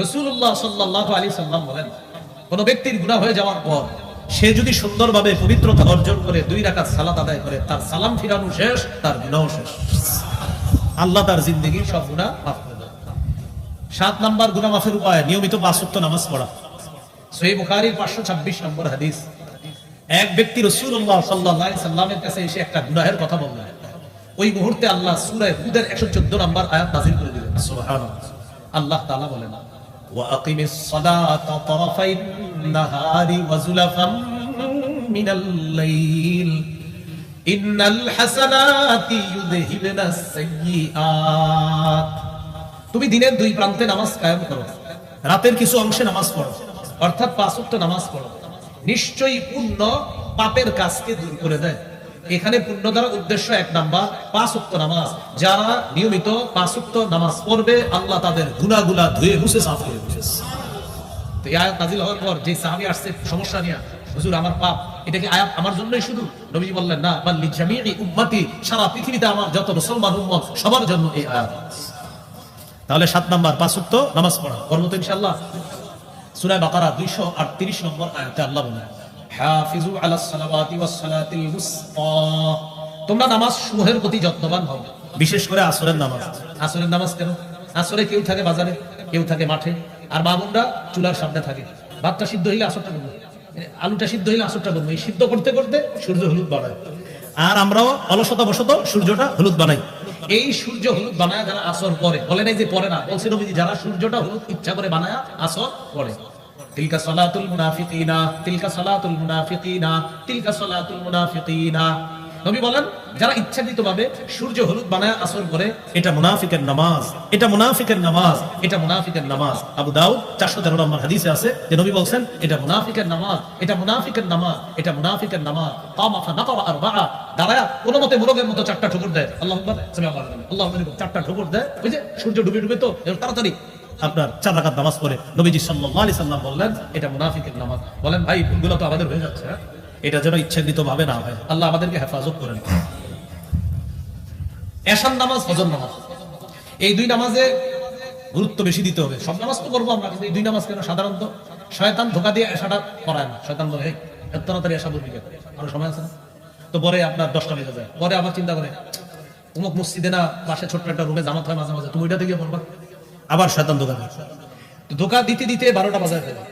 রাসূলুল্লাহ সাল্লাল্লাহু আলাইহি সাল্লাম বলেন, কোন ব্যক্তির গুনাহ হয়ে যাওয়ার পর সে যদি সুন্দরভাবে পবিত্রতা অর্জন করে 2 রাকাত সালাত আদায় করে, তার সালাম ফিরানো শেষ, তার গুনাহ শেষ, আল্লাহ তার জিন্দেগীর সব গুনাহ মাফ করে দেন। 7 নাম্বার গুনাহ মাফের উপায় নিয়মিত 5 ওয়াক্ত নামাজ পড়া। সহিহ বুখারীর 526 নম্বর হাদিস, এক ব্যক্তি রাসূলুল্লাহ সাল্লাল্লাহু আলাইহি সাল্লামের কাছে এসে একটা গুনাহের কথা বললেন। ওই মুহূর্তে আল্লাহ সূরা হুদের 114 নম্বর আয়াত নাযিল করে দিলেন। সুবহানাল্লাহ। আল্লাহ তাআলা বলেন, ওয়া আকিমিস সালাতা তারাফাইন নাহারি ওয়া যুলাফাম মিনাল লাইল ইন্নাল হাসানাতি ইউযহিবনাস সাইয়্যাত। তুমি দিনের 2 প্রান্তে নামাজ কায়েম করো, রাতের কিছু অংশে নামাজ পড়ো, অর্থাৎ 5 ওয়াক্ত নামাজ পড়ো, নিশ্চয়ই পুণ্য পাপের কাজকে দূর করে দেয়। এখানে পুণ্য দ্বারা উদ্দেশ্য 1 নাম্বার 5 ওয়াক্ত নামাজ। যারা নিয়মিত 5 ওয়াক্ত নামাজ পড়বে আল্লাহ তাদের গুনাহগুলা ধুয়ে মুছে সাফ করে দিবে। তো এই আয়াত নাযিল হওয়ার পর যে সাহাবী আসছে সমস্যা নিয়ে, হুজুর আমার পাপ, এটা কি আয়াত আমার জন্যই শুধু? নবীজি বললেন, না, বাল লিজামিই উম্মতি, সারা পৃথিবীতে আমার যত মুসলমান উম্মত সবার জন্য এই আয়াত। তাহলে 7 নাম্বার 5 ওয়াক্ত নামাজ পড়া করব তো ইনশাআল্লাহ। সূরা বাকারা 238 নম্বর আয়াতে আল্লাহ বলেন, হাফিজু আলাস সালাওয়াতি ওয়াস সালাতিল উসতা। তোমরা নামাজ সমূহের প্রতি যত্নবান হও, বিশেষ করে আসরের নামাজ। আসরের নামাজ কেন? আসরে কেউ থাকে বাজারে, কেউ থাকে মাঠে, আর মা বোনরা চুলার সামনে থাকে। ভাতটা সিদ্ধ হইলে আসরটা করবো, আলুটা সিদ্ধ হইলে আসরটা করবো। এই সিদ্ধ করতে করতে সূর্য হলুদ বানায়, আর আমরাও অলসতা বশত সূর্যটা হলুদ বানাই। এই সূর্য হলুদ বানায় যারা আসর পরে, বলে নাই যে পরে না, বলছে নবীজি যারা সূর্যটা হলুদ ইচ্ছা করে বানায় আসর পরে। তিলকা সালাতুল মুনাফিকিনা, তিলকা সালাতুল মুনাফিকিনা, তিলকা সালাতুল মুনাফিকিনা। নবী বলেন, যারা ইচ্ছাকৃতভাবে সূর্য হলুদ বানায় আসর করে, এটা মুনাফিকের নামাজ, এটা মুনাফিকের নামাজ, এটা মুনাফিকের নামাজ। আবু দাউদ 413 নম্বর হাদিসে আছে যে নবী বলেন, এটা মুনাফিকের নামাজ, এটা মুনাফিকের নামাজ, এটা মুনাফিকের নামাজ। কামা ফানাকারা আরবাআ, দাঁড়ায়া কোনো মতে মোরগের মতো 4টা ঠুকুর দেয়, আল্লাহু আকবার, সামিআ আল্লাহু লিমান, আল্লাহু আকবার, 4টা ঠুকুর দেয়। ওই যে সূর্য ডুবে ডুবে তো তাড়াতাড়ি আপনার 4 রাকাত নামাজ পড়ে। নবীজি সাল্লাল্লাহু আলাইহি সাল্লাম বললেন, এটা মুনাফিকের নামাজ। বলেন ভাই, ভুলগুলো তো আমাদের হয়ে যাচ্ছে, এটা যেন ইচ্ছাকৃত ভাবে না হয়, আল্লাহ আমাদেরকে হেফাজত করেন। এশার নামাজ, ফজর নামাজ, এই 2 নামাজে গুরুত্ব বেশি দিতে হবে। সব নামাজ তো করবো আমরা, কিন্তু এই 2 নামাজ কেন? সাধারণত শয়তান ধোকা দিয়ে এশাটা করায় না। শয়তান বলে, এত তাড়াতাড়ি এশা বলবি কেন, আরো সময় আছে না? তো পরে আপনার 10টা বেজে যায়, পরে আবার চিন্তা করে অমুক মসজিদে না পাশে ছোট্ট একটা রুমে জামাত হয় মাঝে মাঝে, তুমি ওইটাতে গিয়ে পড়বা। আবার শয়তান ধোকা দেয়। তো ধোকা দিতে দিতে 12টা বাজায় ফেলে।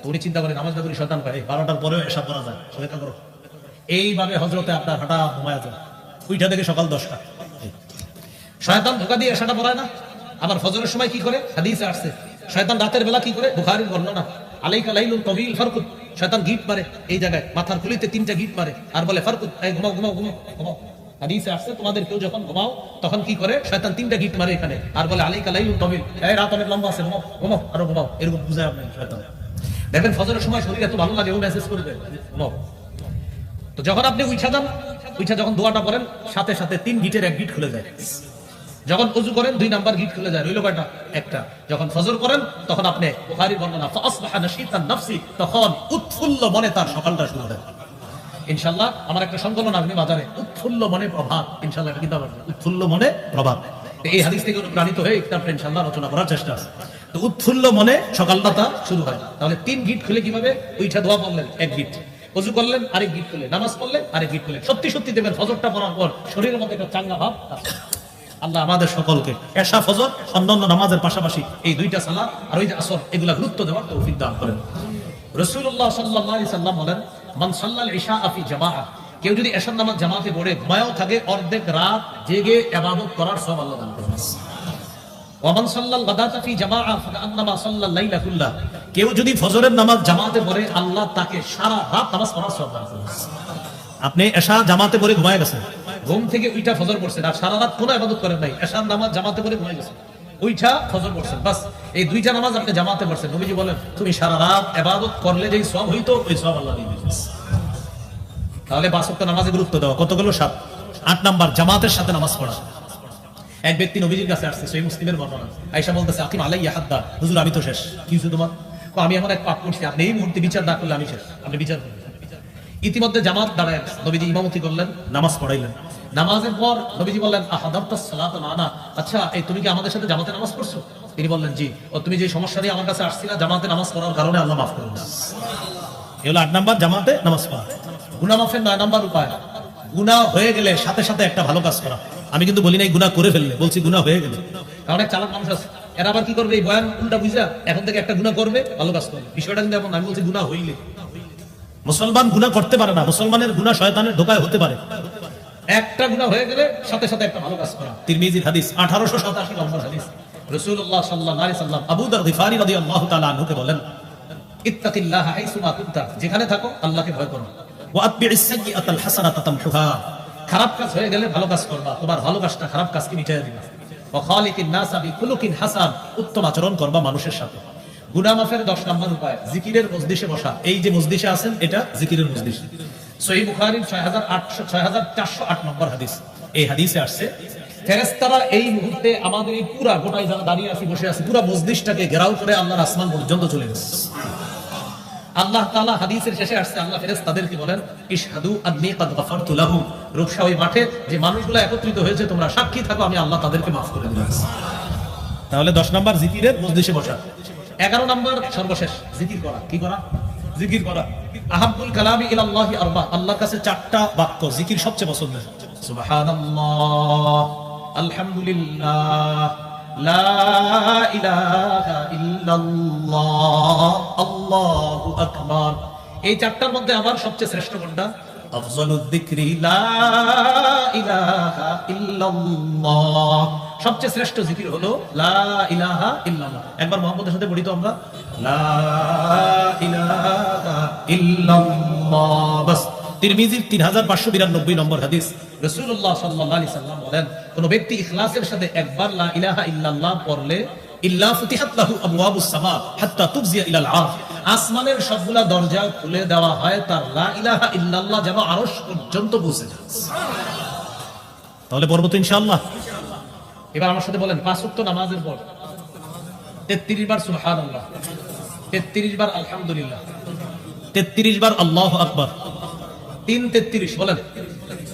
তো উনি চিন্তা করে নামাজটা করি, শয়তান পায় 12টার পরেও এশা পড়া যায়, সেটা করো। এইভাবে হজরতে আপনার হাঁটা ঘুমায় যায়। ওইটা থেকে সকাল 10টা। শয়তান ধোঁকা দিয়ে এশাটা পড়ায় না। আবার ফজরের সময় কি করে? হাদিসে আসছে শয়তান রাতের বেলা কি করে, বুখারীর বর্ণনা, আলাইকা লাইলুন তাওয়িল ফারকুত, শয়তান গিট মারে এই জায়গায় মাথার খুলিতে 3টা গিট মারে আর বলে ফারকুত, এই ঘুমাও ঘুমাও ঘুমাও ঘুমাও। হাদিসে আসছে তোমাদের কেউ যখন ঘুমাও তখন কি করে, শয়তান 3টা গিট মারে এখানে আর বলে আলাইকা লাইলুন তাওয়িল, এই রাত অনেক লম্বা আছে, ঘুমাও ঘুমাও আরো ঘুমাও, এরকম বুঝায় আপনি শয়তান। দেখেন ফজরের সময় শরীর এত ভালো লাগে ও মেসেজ করবে ঘুমাও। তো যখন আপনি উঠা যান, উঠা যখন দোয়াটা করেন সাথে সাথে 3 গিটের 1 গিট খুলে যায়। যখন ওযু করেন 2 নাম্বার গিট খুলে যায়, রইল কয়টা? একটা। যখন ফজর করেন তখন আপনি বুখারীর বর্ণনা ফাসবাহা নাশীতান নাফসি, তখন উৎফুল্ল মনে তার সকালটা শুরু হয়। ইনশাআল্লাহ আমার একটা সংকলন আসবে বাজারে, উৎফুল্ল মনে প্রভাত, ইনশাআল্লাহ এটা কিতাব আসবে, উৎফুল্ল মনে প্রভাব। তো এই হাদিস থেকে অনুপ্রাণিত হয়ে কিতাবটা ইনশাআল্লাহ রচনা করার চেষ্টা আছে। তো উৎফুল্ল মনে সকালটা তা শুরু হয়। তাহলে 3 গিট খুলে কিভাবে? উঠা দোয়া পড়লেন 1 গিট, ওযু করলেন আরেক গিট খুলে, নামাজ পড়লেন আরেক গিট খুলে। সত্যি সত্যি দেবেন ফজরটা পড়ার পর শরীরের মধ্যে একটা চাঙ্গা ভাব আসে। আল্লাহ আমাদের সকলকে এশা ফজর অন্যান্য নামাজের পাশাপাশি এই 2টা সালাত আর ওই যে আসর এগুলা গুরুত্ব দেওয়ার তৌফিক দান করেন। রাসূলুল্লাহ সাল্লাল্লাহু আলাইহি সাল্লাম বলেন, মান সাল্লাল ইশা ফি জামাআহ, কেউ যদি এশার নামাজ জামাতে পড়ে ঘুমায়ও থাকে অর্ধেক রাত জেগে ইবাদত করার সওয়াব আল্লাহ দান করবেন। ওয়া মান সাল্লাল গাদাতা ফি জামাআহ ফাকান্নামা সাল্লাল লাইলা কুল্লাহ, কেউ যদি ফজরের নামাজ জামাতে পড়ে আল্লাহ তাকে সারা রাত নামাজ পড়ার সওয়াব দান করবেন। আপনি এশা জামাতে পড়ে ঘুমায় গেছেন, ঘুম থেকে উইঠা ফজর পড়ছেন আর সারা রাত কোনো ইবাদত করেন নাই, এশার নামাজ জামাতে পড়ে ঘুমায় গেছেন, উইঠা ফজর পড়ছেন, বাস এই 2টা নামাজ আপনি জামাতে পড়ছেন। নবীজি বলেন তুমি সারা রাত ইবাদত করলে যেই সওয়াব হইতো ওই সওয়াব আল্লাহ দিবেন। তাহলে 5 ওয়াক্ত নামাজে গুরুত্ব দাও। কতগুলো 7? 8 নাম্বার জামাতের সাথে নামাজ পড়া। এক ব্যক্তি নবীজির কাছে আসছে, সহিহ মুসলিমের বর্ণনা, আয়েশা বলতেছে আকিম আলাইয়া হাদ্দা, হুজুর আমি তো শেষ। কি হইছে তোমার? আমি এমন এক পাপ করছি আপনি এই মুহূর্তে বিচার না করলে আমি শেষ, আপনি বিচার করুন। ইতিমধ্যে জামাত দাঁড়ায় গেছে, নবীজি ইমামতি করলেন, নামাজ পড়াইলেন। নামাজের পর নবীজি বললেন আহাদারতাস সালাতা মানা, আচ্ছা এই তুমি কি আমাদের সাথে জামাতে নামাজ পড়ছো? তিনি বললেন জি। ও তুমি যে সমস্যা নিয়ে আমার কাছে আসছিলা জামাতে নামাজ পড়ার কারণে আল্লাহ মাফ করুন। এ হলো 8 নাম্বার জামাতে নামাজ পড়া। গুনাহ মাফের 9 নাম্বার উপায়, গুনাহ হয়ে গেলে সাথে সাথে একটা ভালো কাজ করা। আমি কিন্তু বলি নাই গুনাহ করে ফেললে, বলছি গুনাহ হয়ে গেলে। কারণ এক চালাক মানুষ আছে, এরা আবার কি করবে, এই বয়ান উল্টা বুঝা এখন থেকে একটা গুনাহ করবে ভালো কাজ করবে, বিষয়টা কিন্তু এমন। আমি বলছি গুনাহ হইলে, মুসলমান গুনাহ করতে পারে না, মুসলমানের গুনাহ শয়তানের ধোঁকায় হতে পারে। একটা গুনাহ হয়ে গেলে সাথে সাথে একটা ভালো কাজ করা। তিরমিজির হাদিস 1887 নম্বর হাদিস, রাসূলুল্লাহ সাল্লাল্লাহু আলাইহি সাল্লাম আবু দার গিফারি রাদিয়াল্লাহু তাআলা আনহুকে বলেন, ইত্তাকিল্লাহা হাইসুমা কুনতা, যেখানে থাকো আল্লাহকে ভয় করো। ওয়া আতবি'is সাইয়্যাতাল হাসানাতা তামহুহা, খারাপ কাজ হয়ে গেলে ভালো কাজ করবা, তোমার ভালো কাজটা খারাপ কাজকে মিটিয়ে দিবে। ওয়া খালিকিন নাসা বিখুলুকিন হাসান, উত্তম আচরণ করবা মানুষের সাথে। গুনাহ মাফের 10 নম্বর উপায়, জিকিরের মজলিসে বসা। এই যে মজলিসে আছেন এটা জিকিরের মজলিস। সহিহ বুখারীর 6408 নম্বর হাদিস, এই হাদিসে আসছে ফেরেশতারা এই মুহূর্তে আমাদের এই পুরা গোটায় যারা দাঁড়িয়ে আছি বসে আছি পুরা মজলিসটাকে ঘেরাও করে আল্লাহর আসমান পর্যন্ত চলে গেছে। আল্লাহ তাআলা হাদিসের শেষে আসছে, আল্লাহ ফেরেশতাদেরকে বলেন ইশহাদু আন্নী কাদ গাফারতু লাহুম, রূপসা ওই মাঠে যে মানুষগুলো একত্রিত হয়েছে তোমরা সাক্ষী থাকো আমি আল্লাহ তাদেরকে মাফ করে দিলাম। তাহলে 10 নাম্বার জিকিরের মজলিসে বসা। 11 নম্বর সর্বশেষ জিকির করা। কি করা? জিকির করা। আহাব্বুল কালামি ইলাল্লাহি আরবা, আল্লাহর কাছে 4টা বাক্য জিকির সবচেয়ে পছন্দের। সুবহানাল্লাহ, আলহামদুলিল্লাহ, লা ইলাহা ইল্লাল্লাহ, আল্লাহু আকবার। এই 4টার মধ্যে আবার সবচেয়ে শ্রেষ্ঠ কোনটা? আফজালুদ যিকরি লা ইলাহা ইল্লাল্লাহ, সবচেয়ে শ্রেষ্ঠ জিকির হলো লা ইলাহা ইল্লাল্লাহ। একবার মুহাম্মদের সাথে পড়ি তো আমরা, লা ইলাহা ইল্লাল্লাহ। বাস। তিরমিজির 3592 নম্বর হাদিস, রাসূলুল্লাহ সাল্লাল্লাহু আলাইহি সাল্লাম বলেন কোন ব্যক্তি ইখলাসের সাথে একবার লা ইলাহা ইল্লাল্লাহ পড়লে ইল্লা ফুতিহাত লাহু আবওয়াবুস সামা হাত্তা তুফজিয়া ইলাল আরশ, আসমানের সবগুলা দরজা খুলে দেওয়া হয় তার লা ইলাহা ইল্লাল্লাহ যেন আরশ পর্যন্ত পৌঁছে যায়। তাহলে পড়ব তো ইনশাআল্লাহ। এবার আমার সাথে বলেন 5 ওয়াক্ত নামাজের পর 33 বার সুবহানাল্লাহ, 33 বার আলহামদুলিল্লাহ, 33 বার আল্লাহু আকবার, 33 বলেন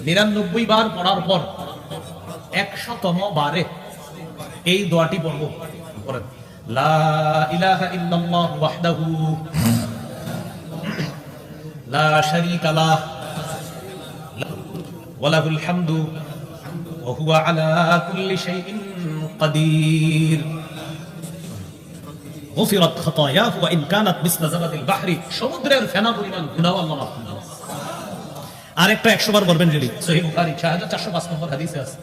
99 বার পড়ার পর 100তম বারে এই দোয়াটি পড়ব। পড়েন লা ইলাহা ইল্লাল্লাহ ওয়াহদাহু লা শারীকা লাহ ওয়া লাহুল হামদু ওয়া হুয়া আলা কুল্লি শাইইন কাদির গুফিরাত খাতায়াহু ওয়া ইন কানাত মিসলা যাবাদিল বাহরি, সমুদ্রের ফেনা পরিমাণ গুনাহ আল্লাহ মাফ করে দেন। আরেকটা 100 বার বলবেন ডেলি। সহিহ বুখারী 6405 নম্বর হাদিসে আছে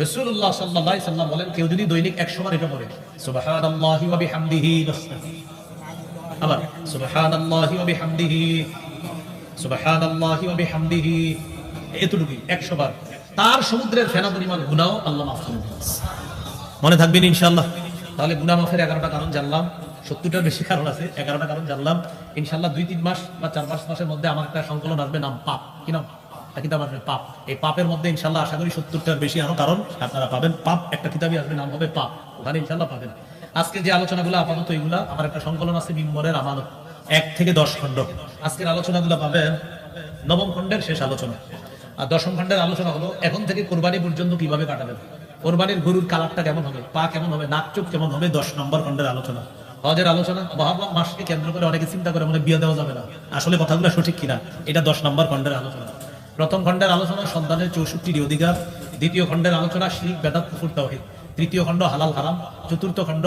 রাসূলুল্লাহ সাল্লাল্লাহু আলাইহি সাল্লাম বলেন কেউ যদি দৈনিক 100 বার এটা পড়ে সুবহানাল্লাহি ওয়া বিহামদিহি, আবার সুবহানাল্লাহি ওয়া বিহামদিহি, সুবহানাল্লাহি ওয়া বিহামদিহি, এতটুকু 100 বার, তার সমুদ্রের ফেনা পরিমাণ গুনাহ আল্লাহ মাফ করে দিবেন। মনে থাকবেন ইনশাআল্লাহ। তাহলে গুনাহ মাফের 11টা কারণ জানলাম, 70টার বেশি কারণ আছে, 11টা কারণ জানলাম। ইনশাআল্লাহ 2-3 মাস বা 4-5 মাসের মধ্যে আমার একটা সংকলন আসবে, নাম পাপ। কি নাম? কিতাব আসবে পাপ। এই পাপের মধ্যে ইনশাআল্লাহ আশা করি 70টার বেশি আরো কারণ আপনারা পাবেন। পাপ একটা কিতাবই আসবে, নাম হবে পাপ, ওখানে ইনশাআল্লাহ পাবেন। আজকে যে আলোচনাগুলো আপাতত এগুলা, আমার একটা সংকলন আছে মিম্বরের আমানত, 1 থেকে 10 খণ্ড। আজকের আলোচনাগুলো পাবেন 9ম খণ্ডের শেষ আলোচনা। আর 10ম খণ্ডের আলোচনা হলো এখন থেকে কোরবানি পর্যন্ত কিভাবে কাটাবেন, কোরবানির গরুর কালারটা কেমন হবে, পা কেমন হবে, নাক চোখ কেমন হবে। 10 নম্বর খণ্ডের আলোচনা। হজের আলোচনা, মহররম মাসকে কেন্দ্র করে অনেকে চিন্তা করে মানে বিয়ে দেওয়া যাবে না, আসলে কথাগুলো সঠিক কিনা, এটা 10 নম্বর খণ্ডের আলোচনা। প্রথম খণ্ডের আলোচনা সন্তানের 64টি অধিকার, দ্বিতীয় খণ্ডের আলোচনা শিরক বেদাত কুফর তাওহীদ, তৃতীয় খণ্ড হালাল হারাম, চতুর্থ খণ্ড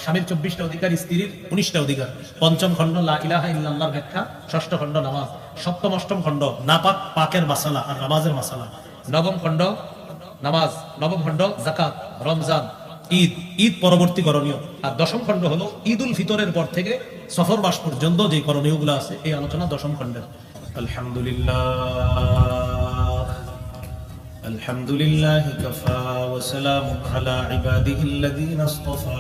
স্বামীর 24টা অধিকার, স্ত্রীর 19টা অধিকার, পঞ্চম খণ্ড লা ইলাহা ইল্লাল্লাহর ব্যাখ্যা, ষষ্ঠ খণ্ড নামাজ, সপ্তম অষ্টম খণ্ড নাপাক পাকের মাসালা আর নামাজের মাসালা, নবম খণ্ড নামাজ, নবম খণ্ড যাকাত, রমজান, ঈদ, ঈদ পরবর্তী করণীয়, আর 10ম খণ্ড হলো ঈদ উল ফিতরের পর থেকে সফর মাস পর্যন্ত যে করণীয়গুলো আছে, এই আলোচনা 10ম খণ্ডের। আলহামদুলিল্লাহ, আলহামদুলিল্লাহি কাফা ওয়া সালামুন আলা ইবাদিহিল্লাযীনা ইসতাফা,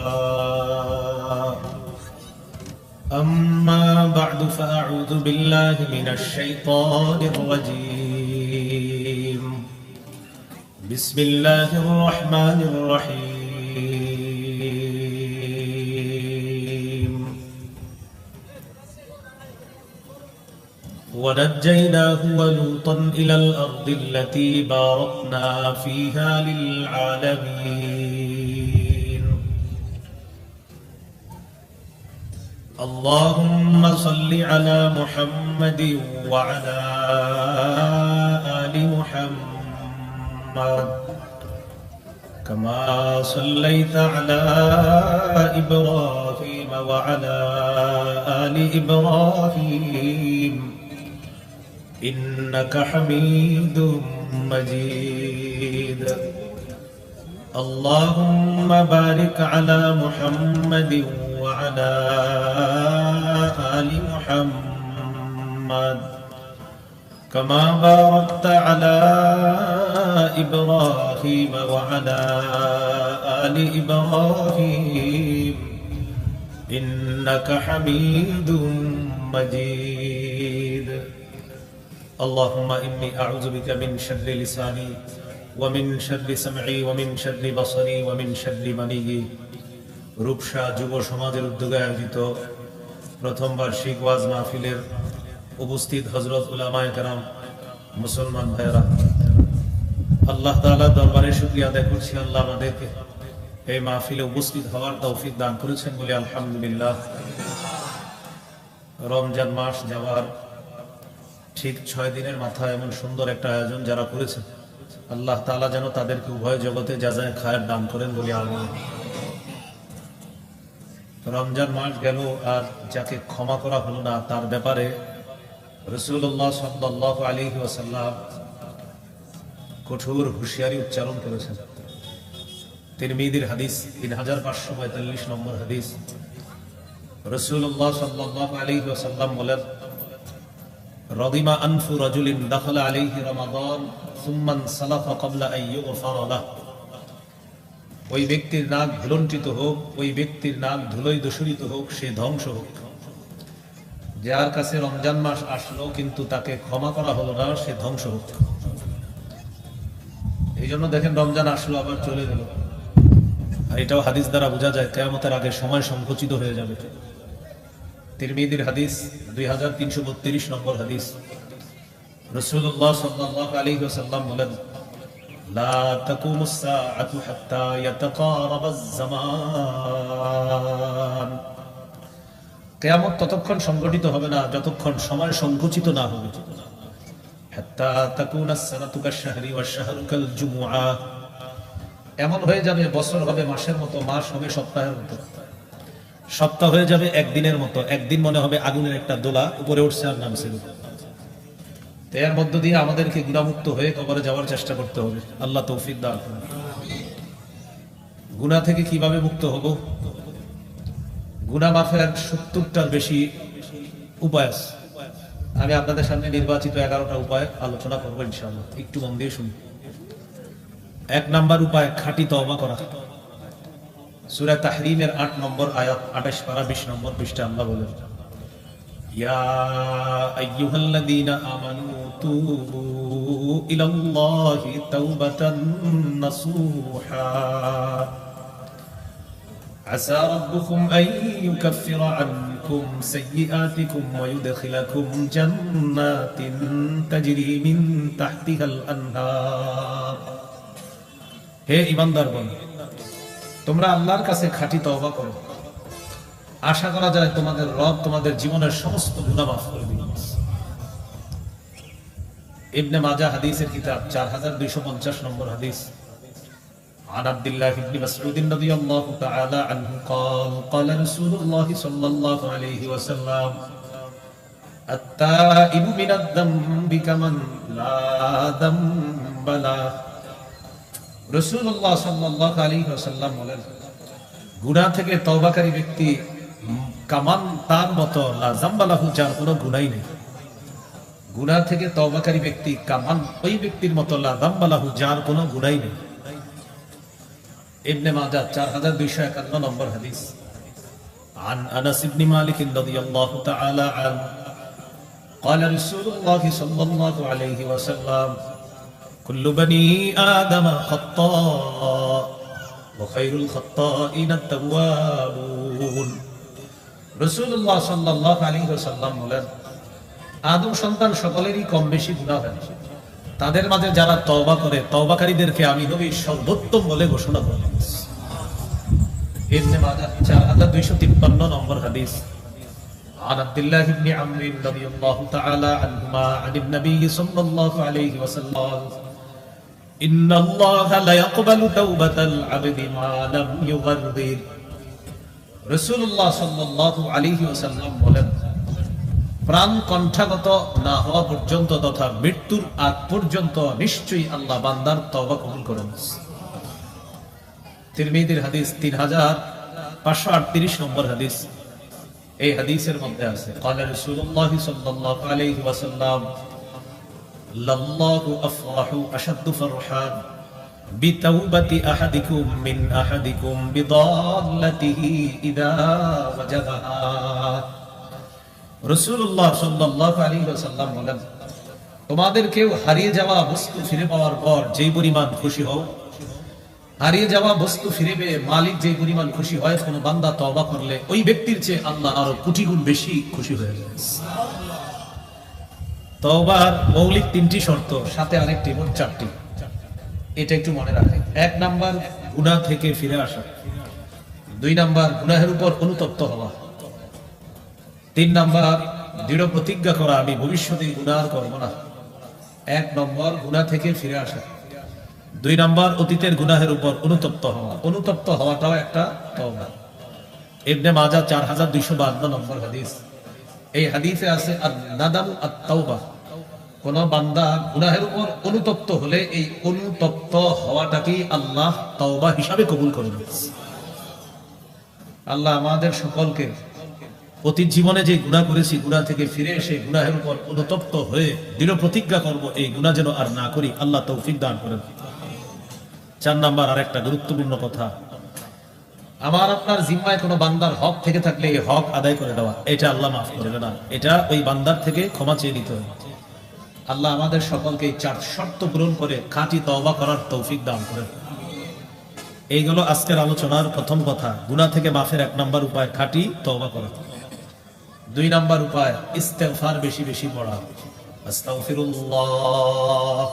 আম্মা বা'দু ফাআউযু বিল্লাহি মিনাশ শাইতানির রাজীম, বিসমিল্লাহির রহমানির রহিম, ونجيناه ولوطا إلى الأرض التي باركنا فيها للعالمين. اللهم صل على محمد وعلى آل محمد كما صليت على إبراهيم وعلى آل إبراهيم إنك حميد مجيد. اللهم بارك على محمد وعلى آل محمد كما باركت على إبراهيم وعلى آل إبراهيم إنك حميد مجيد. اللهم إني أعوذ بك من شر لساني ومن شر سمعي ومن شر بصري ومن شر مني. রূপসা যুব সমাজের উদ্যোগে আয়োজিত প্রথম বার্ষিক ওয়াজ মাহফিলের উপস্থিত হযরত উলামায়ে কেরাম, মুসলমান ভাইরা, আল্লাহ তাআলার দরবারে শুকরিয়া আদায় করছি, আল্লাহ আমাদেরকে এই মাহফিলে উপস্থিত হওয়ার তৌফিক দান করেছেন বলে আলহামদুলিল্লাহ। রমজান মাস যাওয়ার ঠিক 6 দিনের মাথায় এমন সুন্দর একটা আয়োজন যারা করেছে, আল্লাহ তাআলা যেন তাদেরকে উভয় জগতে জাযায়ে খায়ের দান করেন বলে আমিন। রমজান মাস গেল আর যাকে ক্ষমা করা হলো না তার ব্যাপারে রাসূলুল্লাহ সাল্লাল্লাহু আলাইহি ওয়াসাল্লাম কঠোর হুঁশিয়ারি উচ্চারণ করেছেন। তিরমিজির হাদিস 3545 নম্বর হাদিস, রাসূলুল্লাহ সাল্লাল্লাহু আলাইহি ওয়াসাল্লাম বলেন, রাদিমা আনফু রাজুলিন দাখালা আলাইহি রমাদান সুম্মা সালাফা ক্বাবলা আন ইউগফারা লাহু। ওই ব্যক্তির নাক ধুলণ্ঠিত হোক, ওই ব্যক্তির নাক ধুলোয় দূষিত হোক, সে ধ্বংস হোক। যার কাছে রমজান মাস আসলো কিন্তু তাকে ক্ষমা করা হলো না, সে ধ্বংস হোক। এই জন্য দেখেন রমজান আসলো আবার চলে গেল, আর এটাও হাদিস দ্বারা বোঝা যায় কিয়ামতের আগে সময় সংকুচিত হয়ে যাবে। তিরমিজির হাদিস 2332 নম্বর হাদিস, রাসূলুল্লাহ সাল্লাল্লাহু আলাইহি ওয়াসাল্লাম বলেন, লা তাকুমুস সাআতু হাত্তা ইয়াতাকারাবাজ জামান। কিয়ামত ততক্ষণ সংঘটিত হবে না যতক্ষণ সময় সংকুচিত না হবে। হাত্তা তাকুনাস সানাতু কাশ-শাহরি ওয়াশ-শাহরু কাল-জুমুআ। এমন হয়ে যাবে বছর হবে মাসের মতো, মাস হবে সপ্তাহের মতো, সপ্তাহ হয়ে যাবে একদিনের মতো, একদিন মনে হবে আগুনের একটা দোলা উপরে উঠছে আর নামছে। এর মধ্য দিয়ে আমাদেরকে গুনাহমুক্ত হয়ে কবরে যাওয়ার চেষ্টা করতে হবে। আল্লাহ তৌফিক দান করুন। গুনাহ থেকে কিভাবে মুক্ত হব? গুনাহ মাফের 70টার বেশি উপায় আছে। আমি আপনাদের সামনে নির্বাচিত 11টা উপায় আলোচনা করবো ইনশাআল্লাহ। একটু মন দিয়ে শুনুন। 1 নাম্বার উপায়, খাঁটি তওবা করা। সূরা তাহরিমের 8 নম্বর আয়াত, 28 পারা 20 নম্বর পৃষ্ঠা আল্লাহ বলেন, ইয়া আইয়ুহাল্লাযীনা আমানু তুবু ইলাল্লাহি তাওবাতান নাসুহা আসা রাব্বুকুম আন ইউকাফিরা আনকুম সাইয়্যাতিকুম ওয়া ইউদখিলাকুম জান্নাতিন তাজরি মিন তাহতিহাল আনহার। হে ঈমানদারগণ, তোমরা আল্লাহর কাছে খাঁটি তওবা করো, আশা করা যায় তোমাদের রব তোমাদের জীবনের সমস্ত গুনাহ মাফ করে দিবেন। ইবনে মাজাহ হাদিসের কিতাব 4250 নম্বর হাদিস। عن عبد الله بن مسعود رضي الله تعالى عنه قال قال رسول الله صلى الله عليه وسلم التائب من الذنب كمن لا ذنب له। রাসূলুল্লাহ সাল্লাল্লাহু আলাইহি ওয়াসাল্লাম বলেন, গুনাহ থেকে তওবাকারী ব্যক্তি কামান তার মতো, লা যামবা লাহু, যার কোনো গুনাহই নেই। গুনাহ থেকে তওবাকারী ব্যক্তি কামান, ওই ব্যক্তির মতো, লা যামবা লাহু, যার কোনো গুনাহই নেই। ইবনে মাজাহ 4251 নম্বর হাদিস। عن انس بن مالك رضي الله تعالى عنه قال رسول الله صلى الله عليه وسلم كل بني آدم خطاء وخير الخطائين التوابون। রাসূলুল্লাহ সাল্লাল্লাহু আলাইহি ওয়াসাল্লাম বলেন, আদম সন্তান সকলেরই কম বেশি গুনাহ হয়, তাদের মাঝে যারা তওবা করে, তওবাকারীদেরকে আমি নবী সর্বোত্তম বলে ঘোষণা করি। ইবনে মাজাহ 4253 নম্বর হাদিস। عن عبد الله بن عمرو رضي الله تعالى عنهما عن النبي صلى الله عليه وسلم إن الله لا يقبل توبة العبد ما لم يغرر। রাসূলুল্লাহ সাল্লাল্লাহু আলাইহি ওয়াসাল্লাম বলেন, প্রাণ কণ্ঠাগত না হওয়া পর্যন্ত তথা মৃত্যুর আগ পর্যন্ত নিশ্চয়ই আল্লাহ বান্দার তওবা কবুল করেন। তিরমিজির হাদিস 3538 নম্বর হাদিস। এই হাদিসের মধ্যে আছে, قال رسول الله صلى الله عليه وسلم لله أفرح أشد فرحا بتوبة أحدكم من أحدكم بضالته إذا وجدها। রাসূলুল্লাহ সাল্লাল্লাহু আলাইহি ওয়াসাল্লাম বলেন, তোমাদের কেউ হারিয়ে যাওয়া বস্তু ফিরে পাওয়ার পর যেই পরিমাণ খুশি হও, হারিয়ে যাওয়া বস্তু ফিরে পেয়ে মালিক যেই পরিমাণ খুশি হয়, কোন বান্দা তওবা করলে ওই ব্যক্তির চেয়ে আল্লাহ আরো কোটি গুণ বেশি খুশি হয়ে যায়। তওবার মৌলিক 3টি শর্ত, সাথে আরেকটি, মোট 4টি। এটা একটু মনে রাখেন। 1 নাম্বার, গুনাহ থেকে ফিরে আসা। 2 নাম্বার, গুনাহের উপর অনুতপ্ত হওয়া। 3 নাম্বার, দৃঢ় প্রতিজ্ঞা করা, আমি ভবিষ্যতে গুনাহ করব না। 1 নম্বর, গুনাহ থেকে ফিরে আসা। 2 নাম্বার, অতীতের গুনাহের উপর অনুতপ্ত হওয়া। অনুতপ্ত হওয়াটাও একটা তওবা। ইবনে মাজাহ 4252 নম্বর হাদিস। এই হাদিসে আছে আন-নাদামু আত-তাওবা। কোন বান্দা গুনাহের উপর অনুতপ্ত হলে এই অনুতপ্ত হওয়াটাকে আল্লাহ তওবা হিসাবে কবুল করে নেন। আল্লাহ আমাদের সকলকে অতীত জীবনে যে গুনাহ করেছি, গুনাহ থেকে ফিরে এসে গুনাহের উপর অনুতপ্ত হয়ে দৃঢ় প্রতিজ্ঞা করব এই গুনাহ যেন আর না করি, আল্লাহ তৌফিক দান করেন। 4 নাম্বার, আরেকটা গুরুত্বপূর্ণ কথা, আমার আপনার জিম্মায় কোনো বান্দার হক থেকে থাকলে এই হক আদায় করে দেওয়া, এটা আল্লাহ মাফ করবে না, এটা ওই বান্দার থেকে ক্ষমা চেয়ে নিতে হবে। আল্লাহ আমাদের সকলকে এই 4 শর্ত পূরণ করে খাঁটি তওবা করার তৌফিক দান করেন। এইগুলো আজকের আলোচনার প্রথম কথা। গুনাহ থেকে মাফের 1 নাম্বার উপায় খাঁটি তওবা করা। 2 নাম্বার উপায়, ইস্তেগফার বেশি বেশি পড়া। আস্তাগফিরুল্লাহ,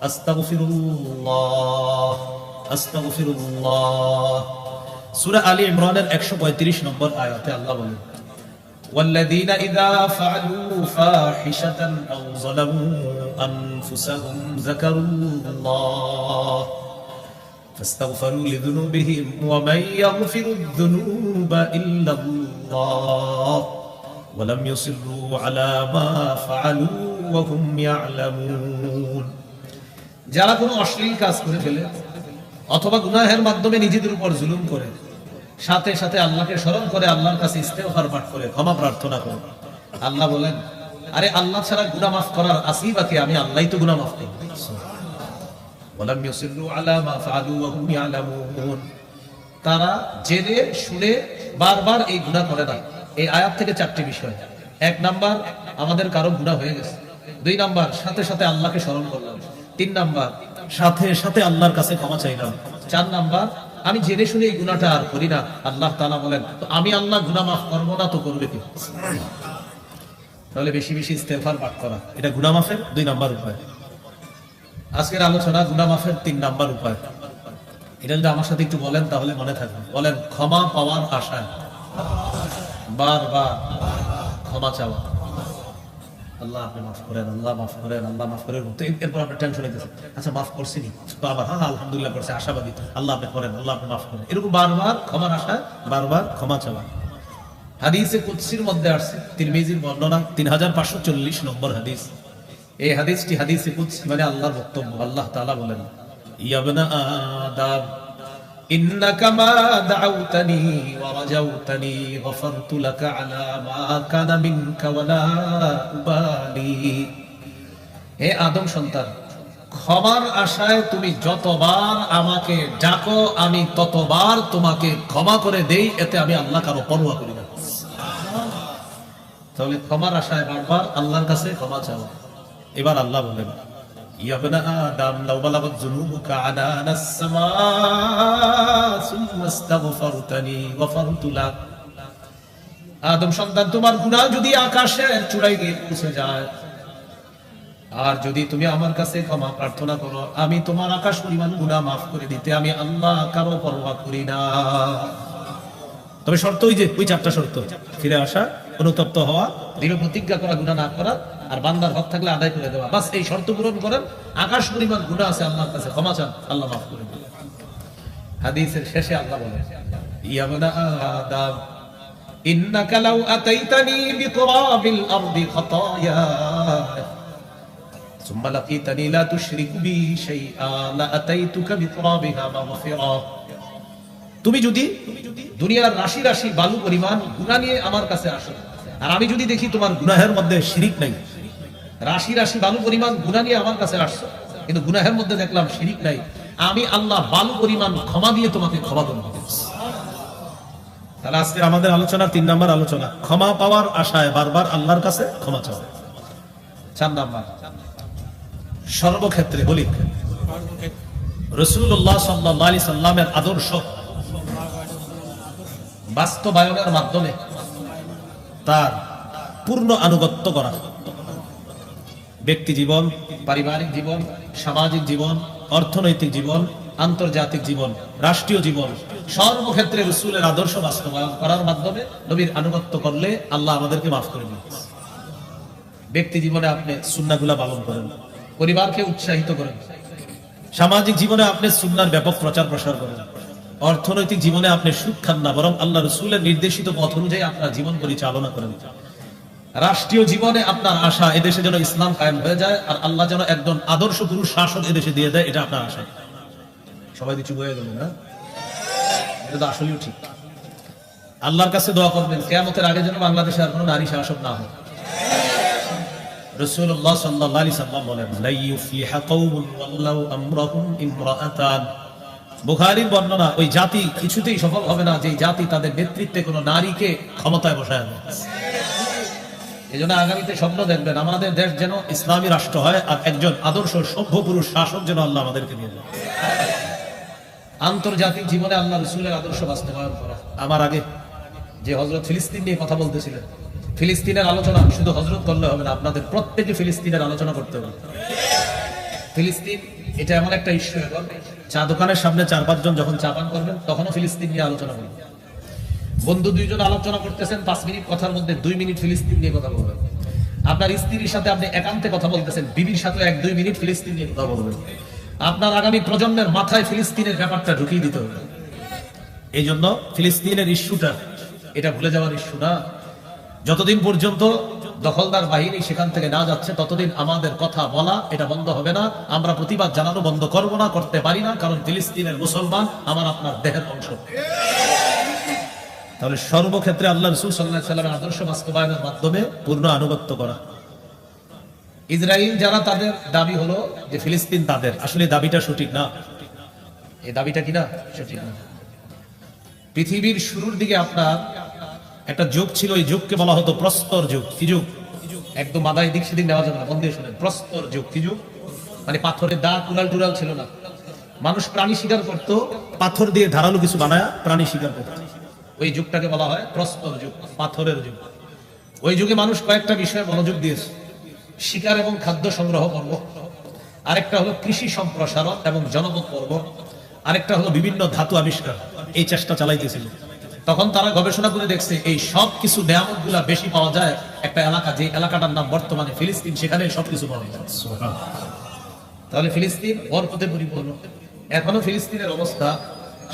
আস্তাগফিরুল্লাহ, আস্তাগফিরুল্লাহ। সূরা আলী ইমরানের 135 নম্বর আয়াতে আল্লাহ বলেন, والذين إذا فعلوا فاحشة أو ظلموا أنفسهم ذكروا الله فاستغفروا لذنوبهم ومن يغفر الذنوب إلا الله ওয়ালাম ইউসিররু আলা মা ফাআলু ওয়া হুম ইয়ালামুন। যারা কোনো অশ্লীল কাজ করে ফেলে অথবা গুনাহের মাধ্যমে নিজেদের উপর জুলুম করে, সাথে সাথে আল্লাহকে স্মরণ করে, আল্লাহর কাছে ইস্তেগফার পাঠ করে, ক্ষমা প্রার্থনা করে, আল্লাহ বলেন, আরে আল্লাহ ছাড়া গুনাহ মাফ করার আসি বাকি, আমি আল্লাহই তো গুনাহ মাফ করি। ওয়ালাম ইউসিররু আলা মা ফাআলু ওয়া হুম ইয়ালামুন। তারা জেনে শুনে বারবার এই গুনাহ করে না। এই আয়াত থেকে চারটি বিষয়। এক নাম্বার, আমাদের কারো গুনাহ হয়ে গেছে। দুই নাম্বার, সাথে সাথে আল্লাহকে স্মরণ করলাম। তিন নাম্বার, সাথে সাথে আল্লাহর কাছে ক্ষমা চাইলাম। চার নাম্বার, আমি জেনে শুনে এই গুনাহটা আর করি না। আল্লাহ তাআলা বলেন, তো আমি আল্লাহ গুনাহ মাফ করব না তো করবে কি? তাহলে বেশি বেশি ইস্তেগফার পাঠ করা, এটা গুনাহ মাফের 2 নাম্বার উপায়। আজকের আলোচনা গুনাহ মাফের 3 নাম্বার উপায়। এটা যদি আমার সাথে একটু বলেন তাহলে মনে থাকবে। বলেন, ক্ষমা পাওয়ার আশায় বারবার ক্ষমা চাওয়া। আল্লাহ আপনি মাফ করেন, আল্লাহ মাফ করেন, আল্লাহ মাফ করেন। তো এরপর আপনার টেনশন হইতেছে, আচ্ছা মাফ করছিনি তো আবার হ্যাঁ আলহামদুলিল্লাহ করছে, আশাবাদী, আল্লাহ আপনি করেন, আল্লাহ আপনি মাফ করেন। এরকম বারবার ক্ষমার আশায় বারবার ক্ষমা চাওয়া। হাদিসে কুদসির মধ্যে আসছে, তিরমিজির বর্ণনা 3540 নম্বর হাদিস। এই হাদিসটি হাদিসে কুদসি মানে আল্লাহর বক্তব্য। আল্লাহ তাআলা বলেন, ইয়া ইবনা আদম ইন্নাকা মা দাউতানি ওয়া রাজাউতানি গফারতু লাকা আলা মা কানা মিনকা ওয়া লা উবালি। হে আদম সন্তান, ক্ষমার আশায় তুমি যতবার আমাকে ডাকো আমি ততবার তোমাকে ক্ষমা করে দেই, এতে আমি আল্লাহ কারো পরোয়া করি না। তাহলে ক্ষমার আশায় বারবার আল্লাহর কাছে ক্ষমা চাও। এবার আল্লাহ বলেন, ইয়া ইবনা আদম লাউ বালাগাত যুনুবুকা আনানাস সামা সুম্মা ইস্তাগফারতানি গফারতু লাক। আদম সন্তান, তোমার গুনাহ যদি আকাশের চূড়ায় গিয়ে পৌঁছে যায়, আর যদি তুমি আমার কাছে ক্ষমা প্রার্থনা করো, আমি তোমার আকাশ পরিমাণ গুনাহ মাফ করে দিতে আমি আল্লাহ কারো পরোয়া করি না। তবে শর্ত ওই যে ওই 4টা শর্ত: ফিরে আসা, অনুতপ্ত হওয়া, দৃঢ় প্রতিজ্ঞা করা, গুনাহ না করা, আর বান্দার হক থাকলে আদায় করে দেওয়া। বাস এই শর্ত পূরণ করেন, আকাশ পরিমাণ গুনাহ আছে, আল্লাহর কাছে ক্ষমা চান, আল্লাহ মাফ করে দেবেন। হাদিসের শেষে আল্লাহ বলেন, ইয়া ইবনা আদম ইন্নাকা লাউ আতাইতানি বিতুরাবিল আরদি খাতায়া সুম্মা লাকিতানি লা তুশরিকু বি শাইআ লা আতাইতুকা বিতুরাবিহা মাগফিরা। তুমি যদি দুনিয়ার রাশি রাশি বালু পরিমাণ গুনাহ নিয়ে আমার কাছে আসো, আর আমি যদি দেখি তোমার গুনাহের মধ্যে শিরিক নাই, রাশি রাশি বালু পরিমাণ গুনাহ নিয়ে আমার কাছে আসছো কিন্তু গুনাহের মধ্যে দেখলাম শিরিক নাই, আমি আল্লাহ বালু পরিমাণ ক্ষমা দিয়ে তোমাকে ক্ষমা করব। তাহলে আজকে আমাদের আলোচনা 3 নাম্বার আলোচনা, ক্ষমা পাওয়ার আশায় বারবার আল্লাহর কাছে ক্ষমা চাওয়া। 4 নাম্বার, সর্বক্ষেত্রে বলি রাসূলুল্লাহ সাল্লাল্লাহু আলাইহি সাল্লামের আদর্শ বাস্তবায়নের মাধ্যমে তার পূর্ণ আনুগত্য করা। ব্যক্তি জীবন, পারিবারিক জীবন, সামাজিক জীবন, অর্থনৈতিক জীবন, আন্তর্জাতিক জীবন, রাষ্ট্রীয় জীবন, সর্বক্ষেত্রে রাসূলের আদর্শ বাস্তবায়ন করার মাধ্যমে নবীর আনুগত্য করলে আল্লাহ আমাদেরকে মাফ করে দিবেন। ব্যক্তি জীবনে আপনি সুন্নাহগুলো পালন করেন, পরিবারকে উৎসাহিত করেন, সামাজিক জীবনে আপনি সুন্নাহর ব্যাপক প্রচার প্রসার করেন, অর্থনৈতিক জীবনে আপনি সুদ খান না, বরং আল্লাহ রাসূলের নির্দেশিত পথ অনুযায়ী আপনার জীবন পরিচালনা করেন। রাষ্ট্রীয় জীবনে আপনার আশা এদেশে যেন ইসলাম কায়েম হয়ে যায়, আর আল্লাহ যেন একজন আদর্শ পুরুষ শাসক এদেশে দিয়ে দেয়, এটা আপনার আশা। সবাই চুপ হয়ে গেল না? এটা তো আসলেও ঠিক। আল্লাহর কাছে দোয়া করবেন কিয়ামতের আগে যেন বাংলাদেশে আর কোনো নারী শাসক না হয়। রাসূলুল্লাহ সাল্লাল্লাহু আলাইহি সাল্লাম বলেন, লা ইউফলিহা কওমুন ওয়াল্লাহু আমরাহুম ইমরাআতান। বুখারীর বর্ণনা, ওই জাতি কিছুতেই সফল হবে না যে জাতি তাদের নেতৃত্বে কোনো নারীকে ক্ষমতায় বসায় দেয়। এজন্য আগামীতে স্বপ্ন দেখবেন আমাদের দেশ যেন ইসলামী রাষ্ট্র হয়, আর একজন আদর্শ সভ্য পুরুষ শাসক যেন আল্লাহ আমাদেরকে দিয়ে দেয়। আন্তর্জাতিক জীবনে আল্লাহ রাসূলের আদর্শ বাস্তবায়ন করা। আমার আগে যে হযরত ফিলিস্তিন নিয়ে কথা বলতেছিলেন, ফিলিস্তিনের আলোচনা শুধু হযরত করলে হবে না, আপনাদের প্রত্যেকে ফিলিস্তিনের আলোচনা করতে হবে। ফিলিস্তিন এটা এমন একটা ইস্যু, এখন চা দোকানের সামনে 4-5 জন যখন চা পান করবেন তখনও ফিলিস্তিন নিয়ে আলোচনা করবেন। বন্ধু 2 জন আলোচনা করতেছেন, 5 মিনিট কথার মধ্যে 2 মিনিট ফিলিস্তিন নিয়ে কথা বলবেন। আপনার স্ত্রীর সাথে আপনি একান্তে কথা বলতেছেন, বিবির সাথে 1-2 মিনিট ফিলিস্তিন নিয়ে কথা বলবেন। আপনার আগামী প্রজন্মের মাথায় ফিলিস্তিনের ব্যাপারটা ঢুকিয়ে দিতে হবে। এই জন্য ফিলিস্তিনের ইস্যুটা এটা ভুলে যাওয়ার ইস্যু না। যতদিন পর্যন্ত দখলদার বাহিনী সেখান থেকে না যাচ্ছে ততদিন আমাদের কথা বলা এটা বন্ধ হবে না। আমরা প্রতিবাদ জানানো বন্ধ করব না, করতে পারি না, কারণ ফিলিস্তিনের মুসলমান আমার আপনার দেহের অংশ। তাহলে সর্বক্ষেত্রে আল্লাহ রাসূল সাল্লাল্লাহু আলাইহি ওয়াসাল্লামের আদর্শ বাস্তবায়নের মাধ্যমে পূর্ণ আনুগত্য করা। ইসরায়েল যারা তাদের দাবি হলো যে ফিলিস্তিন তাদের, আসলে দাবিটা সঠিক না। এই দাবিটা কি না সঠিক না। পৃথিবীর শুরুর দিকে আপনার একটা যুগ ছিল, এই যুগকে বলা হতো প্রস্তর যুগ। কি যুগ? একদম মাথায় দিক সেদিক নেওয়া যাবে না, মন দিয়ে শুনেন। প্রস্তর যুগ কি যুগ? মানে পাথরের দা টুরাল টুরাল ছিল না। মানুষ প্রাণী শিকার করতো, পাথর দিয়ে ধারালো কিছু বানায় প্রাণী শিকার করতো। ওই যুগটাকে বলা হয় প্রস্তর যুগ, পাথরের যুগ। ওই যুগে মানুষ কয়েকটা বিষয়ে মনোযোগ দিয়েছে: শিকার এবং খাদ্য সংগ্রহ পর্ব, আরেকটা হলো কৃষি সম্প্রসারণ এবং জনপদ পর্ব, আরেকটা হলো বিভিন্ন ধাতু আবিষ্কার। এই চেষ্টা চালাইতেছিল। তখন তারা গবেষণা করে দেখছে এই সব কিছু নিয়ামত গুলা বেশি পাওয়া যায় একটা এলাকা, যে এলাকাটার নাম বর্তমানে ফিলিস্তিন, সেখানে সবকিছু পাওয়া যায়। তাহলে ফিলিস্তিন বরকতে পরিপূর্ণ। এখনো ফিলিস্তিনের অবস্থা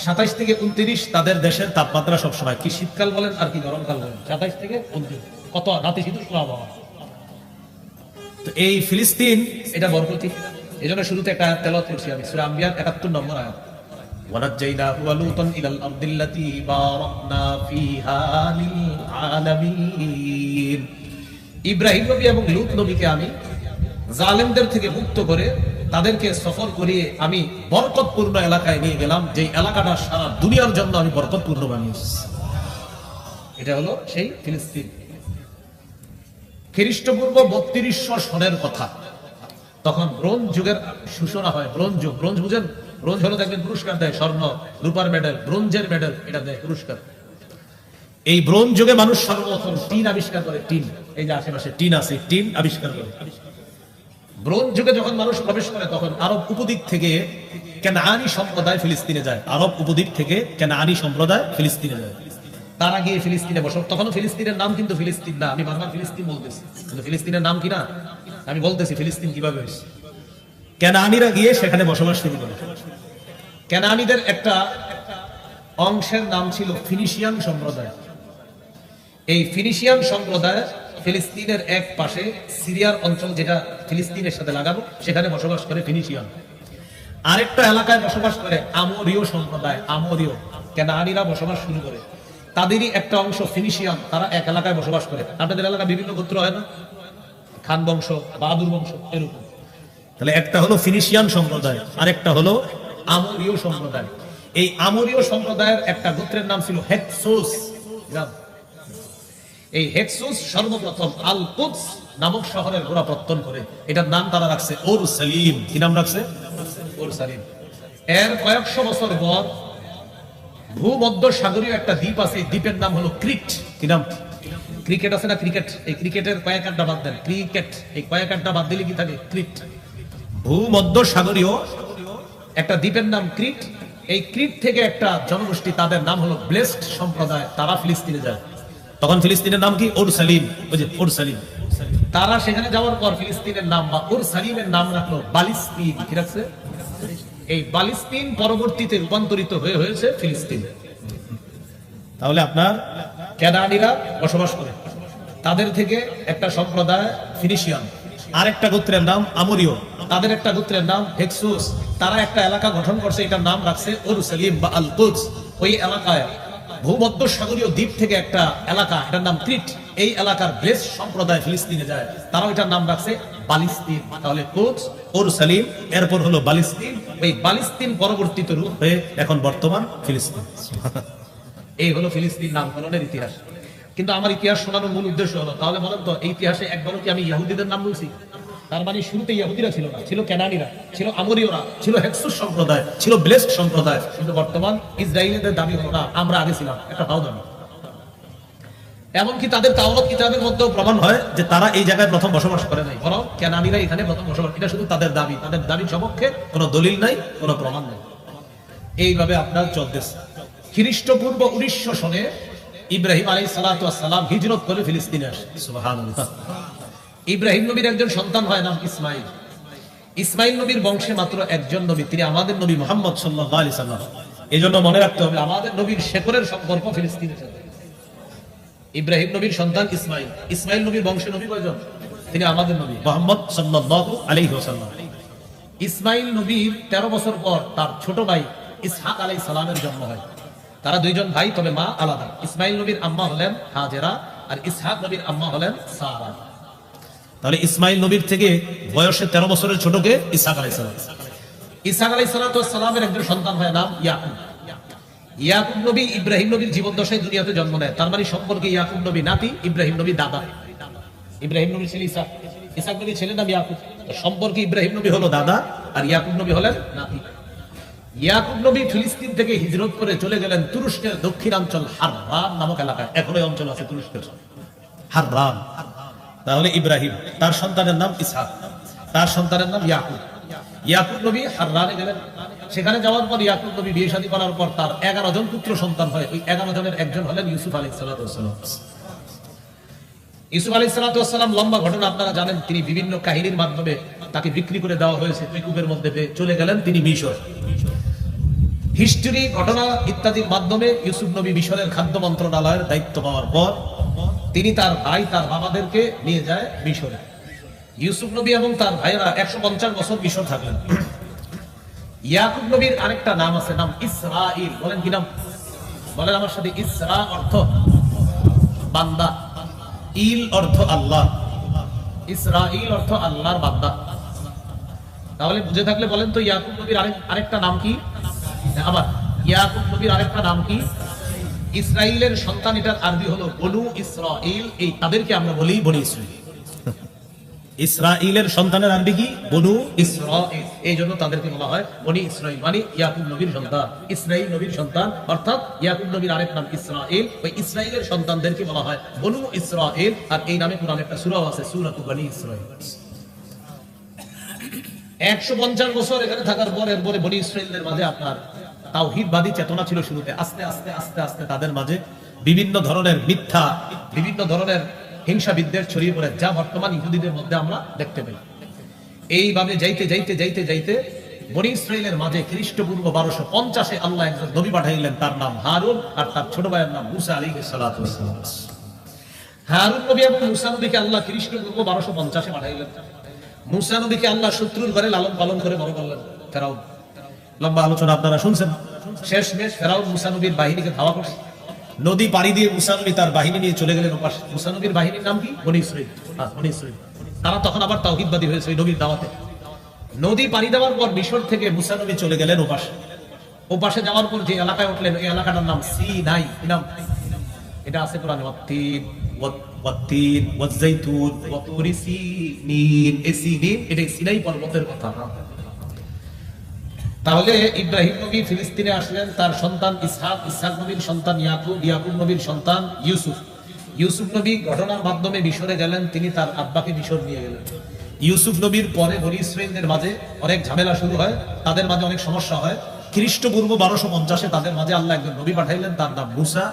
27 থেকে 29 তাদের দেশের তাপমাত্রা সবসময়, কি শীতকাল বলেন আর কি গরমকাল বলেন, 27 থেকে 29, কত নাতিশীতোষ্ণ আবহাওয়া। তো এই ফিলিস্তিন এটা বরকতি। এই জন্য শুরুতে একটা আয়াত তেলাওয়াত করছি আমি, সূরা আম্বিয়ার 71 নম্বর আয়াত। ওয়ানাজ্জাইনাহু ওয়া লূতান ইলাল আরদিল্লাতী বারাকনা ফিহা লিল আলামিন। ইব্রাহিম নবী এবং লূত নবীকে আমি জালেমদের থেকে মুক্ত করে তাদেরকে সফর করিয়ে আমি বরকতপূর্ণ এলাকায় নিয়ে গেলাম, যে এলাকাটা সারা দুনিয়ার জন্য আমি বরকতপূর্ণ বানিয়েছি। এটা হলো সেই ফিলিস্তিন। খ্রিস্টপূর্ব 3200 সনের কথা। তখন ব্রোঞ্জ যুগের সূচনা হয়। ব্রোঞ্জ যুগ, ব্রোঞ্জ বুঝেন? ব্রোঞ্জ হলো দেখবেন পুরস্কার দেয়, স্বর্ণ রূপার মেডেল, ব্রোঞ্জের মেডেল, এটা দেয় পুরস্কার। এই ব্রোঞ্জ যুগে মানুষ সর্বপ্রথম টিন আবিষ্কার করে। টিন, এই যে আশেপাশে টিন আছে, টিন আবিষ্কার করে। ব্রোঞ্জ যুগে যখন মানুষ প্রবেশ করে তখন আরব উপদ্বীপ থেকে কেনানি সম্প্রদায় ফিলিস্তিনে যায়। আরব উপদ্বীপ থেকে কেনানি সম্প্রদায় ফিলিস্তিনে যায়। তারা গিয়ে ফিলিস্তিনে বসবাস। তখন ফিলিস্তিনের নাম কিন্তু ফিলিস্তিন না, আমি বারবার ফিলিস্তিন বলতেছি, কিন্তু ফিলিস্তিনের নাম কি না আমি বলতেছি। ফিলিস্তিন কিভাবে হয়েছে? কেনানিরা গিয়ে সেখানে বসবাস শুরু করে। কেনানিদের একটা অংশের নাম ছিল ফিনিশিয়ান সম্প্রদায়। এই ফিনিশিয়ান সম্প্রদায় ফিলিস্তিনের এক পাশে সিরিয়ার অঞ্চল, যেটা ফিলিস্তিনের সাথে লাগানো, সেখানে বসবাস করে ফিনিশিয়ান। আরেকটা এলাকায় বসবাস করে আমোরীয় সম্প্রদায়। আমোরীয় কেনানিরা বসবাস শুরু করে, তাদেরই একটা অংশ ফিনিশিয়ান, তারা এক এলাকায় বসবাস করে। আপনাদের এলাকা বিভিন্ন গোত্র হয় না, খান বংশ, বাহাদুর বংশ, এরকম। তাহলে একটা হলো ফিনিশিয়ান সম্প্রদায়, আরেকটা হলো আমোরীয় সম্প্রদায়। এই আমোরীয় সম্প্রদায়ের একটা গোত্রের নাম ছিল হেক্সোস। এই হেক্সোস সর্বপ্রথম আল কুদস নামক শহরের গোড়াপত্তন করে। এটার নাম তারা রাখছে ওরসালিম। কি নাম রাখছে? ওরসালিম। এর কয়েকশো বছর পর ভূমধ্য সাগরীয় একটা দ্বীপ আছে, এই দ্বীপের নাম হলো ক্রিট। কি নাম? ক্রিকেট আছে না, ক্রিকেট, এই ক্রিকেটের কয়েক আড্ডা বাদ দেন, ক্রিকেট, এই কয়েক আড্ডা বাদ দিলে কি থাকে? ক্রিট। ভূমধ্য সাগরীয় একটা দ্বীপের নাম ক্রিট। এই ক্রিট থেকে একটা জনগোষ্ঠী, তাদের নাম হলো ব্লেসড সম্প্রদায়, তারা ফিলিস্তিনে যায়। তখন ফিলিস্তিনের নাম কি? ওরসালিম। ওই যে ওরসালিম। তারা সেখানে যাওয়ার পর ফিলিস্তিনের নাম বা ওরসালিমের নাম রাখলো বালিস্তিন। কি রাখছে? এই বালিস্তিন পরবর্তীতে রূপান্তরিত হয়েছে ফিলিস্তিন। তাহলে আপনার কেনানিরা বসবাস করে, তাদের থেকে একটা সম্প্রদায় ফিনিশিয়ান, আরেকটা গোত্রের নাম আমোরীয়, তাদের একটা গোত্রের নাম হেক্সোস। তারা একটা এলাকা গঠন করছে, এটার নাম রাখছে ওরসালিম বা আল কুদস। ওই এলাকায় ভূমধ্য সাগরীয় দ্বীপ থেকে একটা এলাকা, এটার নাম ক্রিট। এই এলাকার ব্লেস সম্প্রদায় ফিলিস্তিনে যায়, তারা ওইটার নাম রাখছে বালিস্তিন। তাহলে কুদস, ওরসালিম, এরপর হলো বালিস্তিন। এই বালিস্তিন পরবর্তীত রূপ হয়ে এখন বর্তমান ফিলিস্তিন। এই হলো ফিলিস্তিন নামকরণের ইতিহাস। কিন্তু আমার ইতিহাস শোনানোর মূল উদ্দেশ্য হলো, তাহলে বলেন তো এই ইতিহাসে একবারও কি আমি ইহুদিদের নাম বলছি? তার মানে শুরুতে ইহুদিরা ছিল না, ছিল কেনানিরা, ছিল আমোরীয়রা, ছিল হেক্সোস সম্প্রদায়, ছিল ব্লেসড সম্প্রদায়। কিন্তু বর্তমান ইসরায়েলিদের দাবি হলো না, আমরা আগে ছিলাম, একটা ভাও দাবি। এমনকি তাদের তাওরাত কিতাবের মধ্যেও প্রমাণ হয় যে তারা এই জায়গায় প্রথম বসবাস করে নাই, বরং কেনানিরা এখানে প্রথম বসবাস। এটা শুধু তাদের দাবি, তাদের দাবির সপক্ষে কোনো দলিল নাই, কোনো প্রমাণ নাই। এইভাবে আপনার চলতেছে। খ্রিস্টপূর্ব 1900 সনে ইব্রাহিম আলাইহিস সালাতু ওয়াস সালাম হিজরত করে ফিলিস্তিনে আসে। সুবহানাল্লাহ। ইব্রাহিম নবীর একজন সন্তান হয়, নাম ইসমাইল। ইসমাইল নবীর বংশে মাত্র একজন নবী, তিনি আমাদের নবী মুহাম্মদ সাল্লাল্লাহু আলাইহি সাল্লাম। এই জন্য মনে রাখতে হবে আমাদের নবীর শেকড়ের সম্পর্ক ফিলিস্তিনের সাথে। ইব্রাহিম নবীর সন্তান ইসমাইল। ইসমাইল নবীর বংশে নবী কয়জন? তিনি আমাদের নবী মুহাম্মদ সাল্লাল্লাহু আলাইহি ওয়াসাল্লাম। ইসমাইল নবীর 13 বছর পর তার ছোট ভাই ইসহাক আলাইহিস সালামের জন্ম হয়। তারা দুইজন ভাই, তবে মা আলাদা। ইসমাইল নবীর আম্মা হলেন হাজেরা আর ইসহাক নবীর আম্মা হলেন সারা। তাহলে ইসমাইল নবীর থেকে বয়সে 13 বছরের ছোটকে ইসহাক আলাইহিস সালাম। ইসহাক আলাইহিস সালামের একজন সন্তান হয়, নাম ইয়াকুব। ইয়াকুব নবী ইব্রাহিম নবীর জীবদ্দশায় দুনিয়াতে জন্ম নেয়। তার মানে সম্পর্কে ইয়াকুব নবী নাতি, ইব্রাহিম নবী দাদা। ইব্রাহিম নবীর ছেলে ইসহাক, ইসহাক নবীর ছেলে নাম ইয়াকুব। সম্পর্কে ইব্রাহিম নবী হলো দাদা আর ইয়াকুব নবী হলেন নাতি। ইয়াকুব নবী ফিলিস্তিন থেকে হিজরত করে চলে গেলেন তুরস্কের দক্ষিণাঞ্চল হাররান নামক এলাকায়। এখন এই অঞ্চল আছে তুরস্কের হাররান। তাহলে ইব্রাহিম, তার সন্তানের নাম ইসহাক, তার সন্তানের নাম ইয়াকুব। ইয়াকুব নবী হাররানে গেলেন। সেখানে যাওয়ার পর ইয়াকুব নবী বিয়ে শাদী করার পর তার 11 জন পুত্র সন্তান হয়। ওই 11 জনের একজন হলেন ইউসুফ আলাইহিস সালাম। ইউসুফ আলাইহিস সালাম লম্বা ঘটনা আপনারা জানেন। তিনি বিভিন্ন কাহিনীর মাধ্যমে তাকে বিক্রি করে দেওয়া হয়েছে, ওই কূপের মধ্যে চলে গেলেন তিনি মিশর। হিস্ট্রি, ঘটনা ইত্যাদির মাধ্যমে ইউসুফ নবী মিশরের খাদ্য মন্ত্রণালয়ের দায়িত্ব পাওয়ার পর তিনি তার ভাই তার বাবাদেরকে নিয়ে যায় মিশরে। ইউসুফ নবী এবং তার ভাইয়েরা 150 বছর মিশর থাকলেন। ইয়াকুব নবীর আরেকটা নাম আছে, নাম ইসরাইল। বলেন কি নাম? বলেন আমার সাথে। ইসরা অর্থ বান্দা, ইল অর্থ আল্লাহ। ইসরাইল অর্থ আল্লাহর বান্দা। তাহলে বুঝে থাকলে বলেন তো ইয়াকুব নবীর আরেকটা নাম কি? আবার ইয়াকুব নবীর আরেকটা নাম কি? ইসরাইলের সন্তান, এটার আরবি হলো বনু ইসরাইল। এই তাদেরকে আমরা বলি বনি ইসরাইল। ইসরাইলের সন্তানের আরবি কি? বনু ইসরাইল। এই জন্য তাদেরকে বলা হয় বনি ইসরাইল, মানে ইয়াকুব নবীর সন্তান, ইসরাইল নবীর সন্তান। অর্থাৎ ইয়াকুব নবীর আরেক নাম ইসরাইল। ওই ইসরাইলের সন্তানদেরকে বলা হয় বনু ইসরাইল। আর এই নামে কোরআনে একটা সূরা আছে, সূরাতু বনি ইসরাইল। 150 বছর এখানে থাকার পর এরপরে বনি ইসরাইলদের মাঝে আপনার তাওহীদবাদী চেতনা ছিল শুরুতে। আস্তে আস্তে আস্তে আস্তে তাদের মাঝে বিভিন্ন ধরনের মিথ্যা, বিভিন্ন ধরনের হিংসা বিদ্বেষ ছড়িয়ে পড়ে, যা বর্তমান ইহুদিদের মধ্যে আমরা দেখতে পাই। এইভাবে যাইতে যাইতে যাইতে যাইতে বনি ইসরাইলের মাঝে খ্রিস্টপূর্ব 1250-এ আল্লাহ একজন নবী পাঠাইলেন, তার নাম হারুন, আর তার ছোট ভাইয়ের নাম মুসা আলাইহিস সালাতু ওয়াস সালাম। হারুন নবী এবং মুসা নবীকে আল্লাহ খ্রিস্টপূর্ব 1250-এ পাঠাইলেন। মুসা নবীকে আল্লাহ শত্রুর ঘরে লালন পালন করে বড় করলেন। ফেরাউন, লম্বা আলোচনা আপনারা শুনছেন। শেষমেশ ফেরাউন মুসা নবীর বাহিনীকে ধাওয়া করছে। নদী পাড়ি দিয়ে মুসা নবী তার বাহিনী নিয়ে চলে গেলেন ওপাশে। মুসা নবীর বাহিনীর নাম কি? বনি ইসরাইল। বনি ইসরাইল। তারা তখন আবার তাওহীদবাদী হয়েছে ওই নবীর দাওয়াতে। নদী পাড়ি দেওয়ার পর মিশর থেকে মুসা নবী চলে গেলেন ওপাশে। ওপাশে যাওয়ার পর যে এলাকায় উঠলেন, এই এলাকাটার নাম সিনাই। কি নাম? এটা আছে কোরআনে, ওয়াত্তিন ওয়াজ্জাইতুন ওয়াতুরি সিনিন। এই সিনিন এটা সিনাই পর্বতের কথা। তাহলে ইব্রাহিম নবী ফিলিস্তিনে আসলেন, তার সন্তান ইসহাক, ইসহাক নবীর সন্তান ইয়াকুব, ইয়াকুব নবীর সন্তান ইউসুফ। ইউসুফ নবী ঘটনার মাধ্যমে মিশরে গেলেন, তিনি তার আব্বাকে মিশর নিয়ে গেলেন। ইউসুফ নবীর পরে বনি ইসরাইলদের মাঝে অনেক ঝামেলা শুরু হয়, তাদের মাঝে অনেক সমস্যা হয়। খ্রিস্টপূর্ব 1250-এ তাদের মাঝে আল্লাহ একজন নবী পাঠাইলেন, তার নাম মুসা।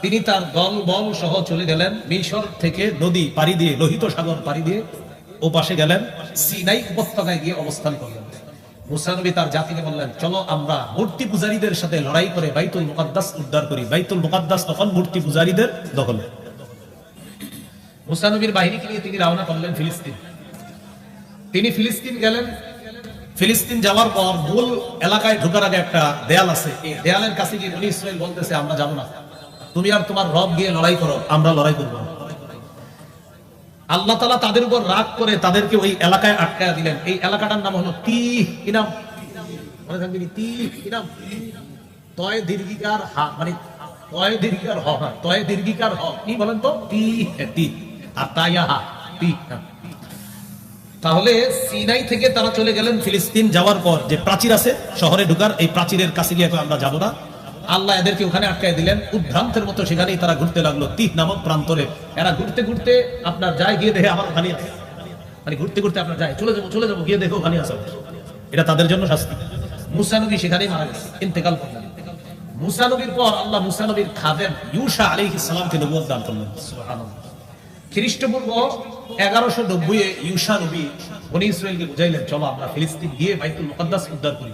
তিনি তার দল বল সহ চলে গেলেন মিশর থেকে নদী পাড়ি দিয়ে, লোহিত সাগর পাড়ি দিয়ে ও পাশে গেলেন, সিনাই উপত্যকায় গিয়ে অবস্থান করলেন। মুসা নবী তার জাতিকে বললেন, চলো আমরা মূর্তি পূজারীদের সাথে লড়াই করে বাইতুল মুকাদ্দাস উদ্ধার করি। বাইতুল মুকাদ্দাস তখন মূর্তি পূজারীদের দখলে। মুসা নবীর বাহিনীকে নিয়ে তিনি রওনা করলেন ফিলিস্তিন। তিনি ফিলিস্তিন গেলেন। ফিলিস্তিন যাওয়ার পর মূল এলাকায় ঢোকার আগে একটা দেয়াল আছে। এই দেয়ালের কাছে গিয়ে বনি ইসরাইল বলতেছে, আমরা যাব না, তুমি আর তোমার রব গিয়ে লড়াই করো, আমরা লড়াই করবো না। আল্লাহ তাআলা তাদের উপর রাগ করে তাদেরকে ওই এলাকায় আটকায়া দিলেন। এই এলাকাটার নাম হলো তিহ। কি নাম? মনে থাকবে কি? তিহ। কি নাম? তয় দীর্ঘিকার হা, মানে তয় দীর্ঘিকার হ। তয় দীর্ঘিকার হ কি বলেন তো? তিহ। তিহ আর তাইয়া হা, তিহ। তাহলে সিনাই থেকে তারা চলে গেলেন ফিলিস্তিন। যাওয়ার পর যে প্রাচীর আছে শহরে ঢোকার, এই প্রাচীরের কাছে গিয়ে আমরা যাব না, আল্লাহ এদেরকে ওখানে আটকায় দিলেন। উদ্ভ্রান্তের মতো সেখানেই তারা ঘুরতে লাগলো, তিহ নামক প্রান্তরে। এরা ঘুরতে ঘুরতে আপনার যায়, গিয়ে দেখে আমার ওখানে আছে, মানে ঘুরতে ঘুরতে আপনার যায়, চলে যাবো গিয়ে দেখো ওখানে আছে। এটা তাদের জন্য শাস্তি। মুসা নবী সেখানেই মারা গেছে, ইন্তেকাল করলেন। মুসা নবীর পর আল্লাহ মুসা নবীর খাদেম ইউশা আলাইহিস সালামকে নবুয়ত দান করলেন। সুবহানাল্লাহ। খ্রিস্টপূর্ব 1190-এ ইউশা নবী বনি ইসরাইলকে বুঝাইলেন, চলো আমরা ফিলিস্তিন গিয়ে বাইতুল মুকাদ্দাস উদ্ধার করি।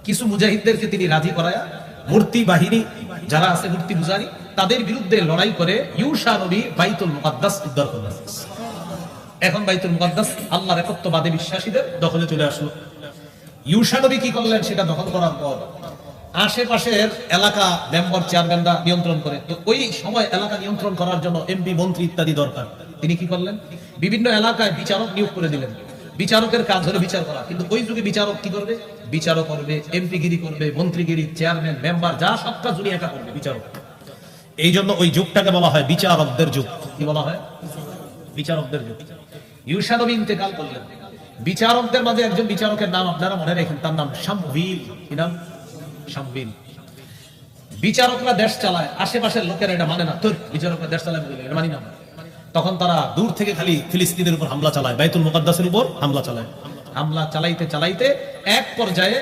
কিছু মুজাহিদদেরকে তিনি রাজি করায়া মূর্তি বাহিনী যারা আছে, মূর্তি পূজারী, তাদের বিরুদ্ধে লড়াই করে ইউশা নবী বাইতুল মুকাদ্দাস উদ্ধার করলেন। এখন বাইতুল মুকাদ্দাস আল্লাহর একত্ববাদী বিশ্বাসীদের দখলে চলে আসলো। ইউশা নবী কি করলেন, সেটা দখল করার পর আশেপাশের এলাকা মেম্বার চেয়ারম্যানরা নিয়ন্ত্রণ করে। তো ওই সময় এলাকা নিয়ন্ত্রণ করার জন্য এমপি মন্ত্রী ইত্যাদি দরকার। তিনি কি করলেন, বিভিন্ন এলাকায় বিচারক নিয়োগ করে দিলেন। বিচারকের কাজ হলো বিচার করা, কিন্তু ওই যুগে বিচারক কি করবে, বিচারক করবে, এমপিগিরি করবে, মন্ত্রীগিরি, চেয়ারম্যান, মেম্বার, যা সব কাজ উনি একা করবে, বিচারক। এই জন্য ওই যুগটাকে বলা হয় বিচারকদের যুগ। কি বলা হয়? বিচারকদের যুগ। ইউশা নবী ইন্তেকাল করলেন। বিচারকদের মাঝে একজন বিচারকের নাম আপনারা মনে রাখেন, তার নাম শামবিল। কি নাম? শামবিল। বিচারকরা দেশ চালায়, আশেপাশের লোকেরা এটা মানে না, তোর বিচারকরা দেশ চালায় বলে এটা মানি না। তখন তারা দূর থেকে খালি ফিলিস্তিনের উপর হামলা চালায়, বাইতুল মুকাদ্দাসের উপর হামলা চালায়। হামলা চালাইতে চালাইতে এক পর্যায়ে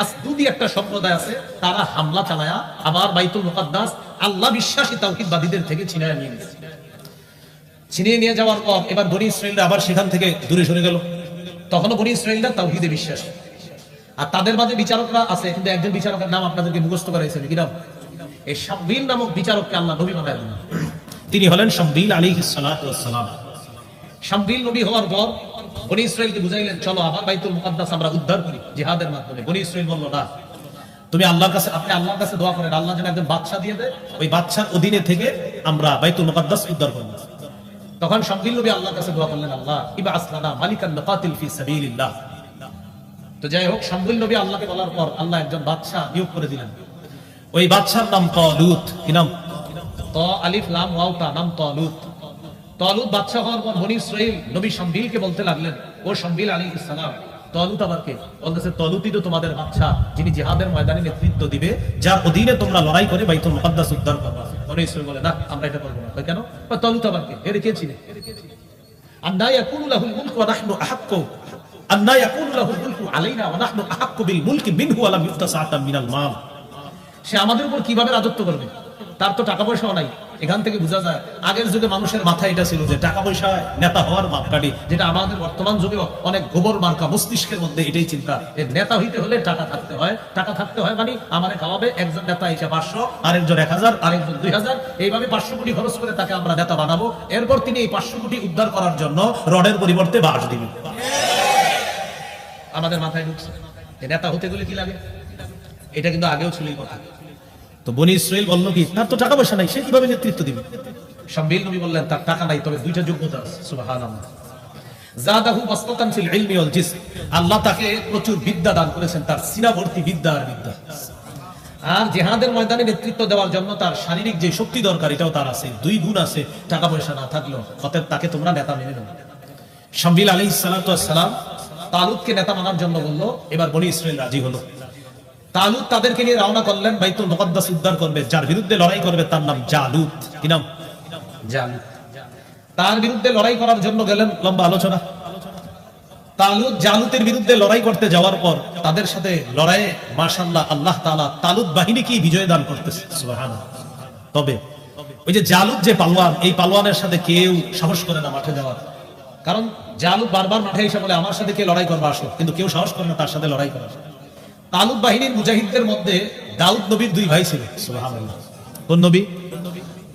আসদুদি একটা সম্প্রদায় আছে, তারা হামলা চালায়া আবার বাইতুল মুকাদ্দাস আল্লাহ বিশ্বাসী তাওহীদবাদীদের থেকে ছিনিয়ে নিয়ে গেছে। ছিনিয়ে নিয়ে যাওয়ার পর এবার বনী ইসরাঈলরা আবার সেখান থেকে দূরে সরে গেল। তখনও বনী ইসরাঈলরা তাওহীদে বিশ্বাসী। আর তাদের মাঝে বিচারকরা আছে, কিন্তু একজন বিচারকের নাম আপনাদেরকে মুখস্থ করাইছেন। কি নাম? এই শামবিল নামক বিচারককে আল্লাহ নবী বানায় দিলেন। তিনি হলেন শামবিল আলাইহিস সালাতু ওয়াস সালাম। শামবিল নবী হওয়ার পর বনী ইসরাঈলকে বুঝাইলেন, চলো আবার বাইতুল মুকাদ্দাস আমরা উদ্ধার করি জিহাদের মাধ্যমে। বনী ইসরাঈল বলল, না, তুমি আল্লাহর কাছে, আপনি আল্লাহর কাছে দোয়া করেন, আল্লাহ যেন একজন বাদশা দিয়ে দেয়, ওই বাদশার অধীনে থেকে আমরা বাইতুল মুকাদ্দাস উদ্ধার করব। তখন শামবিল নবী আল্লাহর কাছে দোয়া করলেন, আল্লাহ ইবআস লানা মালিকান নাকাতিল ফি সাবিলিল্লাহ। তো যাই হোক, শামবিল নবী আল্লাহকে বলার পর আল্লাহ একজন বাদশা নিয়োগ করে দিলেন। ওই বাদশার নাম তালুত। কি নাম? ত আলিফ লাম ওয়াও তা, নাম তালুত। তালুত বাদশা হওয়ার পর বনী ইসরাঈল নবী শামবিলকে বলতে লাগলেন, ও শামবিল আলাইহিস সালাম, তালুত আবার কে? বলতেছে, তালুতই তো তোমাদের বাদশা, যিনি জিহাদের ময়দানে নেতৃত্ব দিবে, যার অধীনে তোমরা লড়াই করে বাইতুল মুকাদ্দাস উদ্ধার করবে। বনী ইসরাঈল বলে, না, আমরা এটা করব না। কেন? তালুত আবার কে? এর কে ছিলেন? আন্না ইয়াকুনু লাহুল মুলকু ওয়া নাহনু আহাক্কু আন্না ইয়াকুনু লাহুল মুলকু আলাইনা ওয়া নাহনু আহাক্কু বিল মুলকি মিনহু ওয়া লাম ইউতা সাআতাম মিনাল মাল। সে আমাদের উপর কিভাবে রাজত্ব করবে? তার তো টাকা পয়সাও নাই। এখান থেকে বোঝা যায় আগের যুগে মানুষের মাথায় এটা ছিল যে টাকা পয়সা নেতা হওয়ার মাপকাঠি, যেটা আমাদের বর্তমান যুগে অনেক গোবর মার্কা মস্তিষ্কের মধ্যে এটাই চিন্তা। নেতা হইতে হলে টাকা থাকতে হয়, টাকা থাকতে হয় মানে আমারে খাওয়াবে একজন নেতা এসে 500, আরেকজন 1000, আরেকজন 2000, এইভাবে 500 কোটি খরচ করে তাকে আমরা নেতা বানাবো। এরপর তিনি এই 500 কোটি উদ্ধার করার জন্য রডের পরিবর্তে বাঁশ দিবেন। আমাদের মাথায় ঢুকছে নেতা হতে গেলে কি লাগে, এটা কিন্তু আগেও ছিল কথা। তো বনী ইসরাঈল বলল কি, তার তো টাকা পয়সা নাই, সে কিভাবে নেতৃত্ব দিবে? শামবিল নবী বললেন, তার টাকা নাই, তবে দুইটা যোগ্যতা আছে। সুবহানাল্লাহ। জাদাহু বাসতাতান ফিল ইলমি ওয়াল জিসম। আল্লাহ তাকে প্রচুর বিদ্যা দান করেছেন, তার সিনা ভর্তি বিদ্যা আর বিদ্যা। আর জিহাদের ময়দানে নেতৃত্ব দেওয়ার জন্য তার শারীরিক যে শক্তি দরকার, এটাও তার আছে। দুই গুণ আছে, টাকা পয়সা না থাকলেও। অতএব তাকে তোমরা নেতা মেনে নাও। শামবিল আলাইহিস সালাতু ওয়াস সালাম তালুতকে নেতা মানার জন্য বলল। এবার বনী ইসরাঈল রাজি হলো। তালুত তাদেরকে নিয়ে রওনা করলেন বাইতুল মুকাদ্দাস উদ্ধার করবে। যার বিরুদ্ধে লড়াই করবে তার নাম জালুত। কি নাম? জালুত। তার বিরুদ্ধে লড়াই করার জন্য গেলেন, লম্বা আলোচনা। তালুত জালুতের বিরুদ্ধে লড়াই করতে যাওয়ার পর তাদের সাথে লড়াইয়ে মাশাআল্লাহ আল্লাহ তাআলা তালুত বাহিনীকে বিজয় দান করতেছে। সুবহানাল্লাহ। তবে ওই যে জালুত যে পালোয়ান, এই পালোয়ানের সাথে কেউ সাহস করে না মাঠে যাওয়ার। কারণ জালুত বারবার মাঠে এসে বলে, আমার সাথে কে লড়াই করবে আসো, কিন্তু কেউ সাহস করে না তার সাথে লড়াই করার। তালুত বাহিনীর মুজাহিদদের মধ্যে দাউদ নবীর 2 ভাই ছিল। সুবহানাল্লাহ। কোন নবী?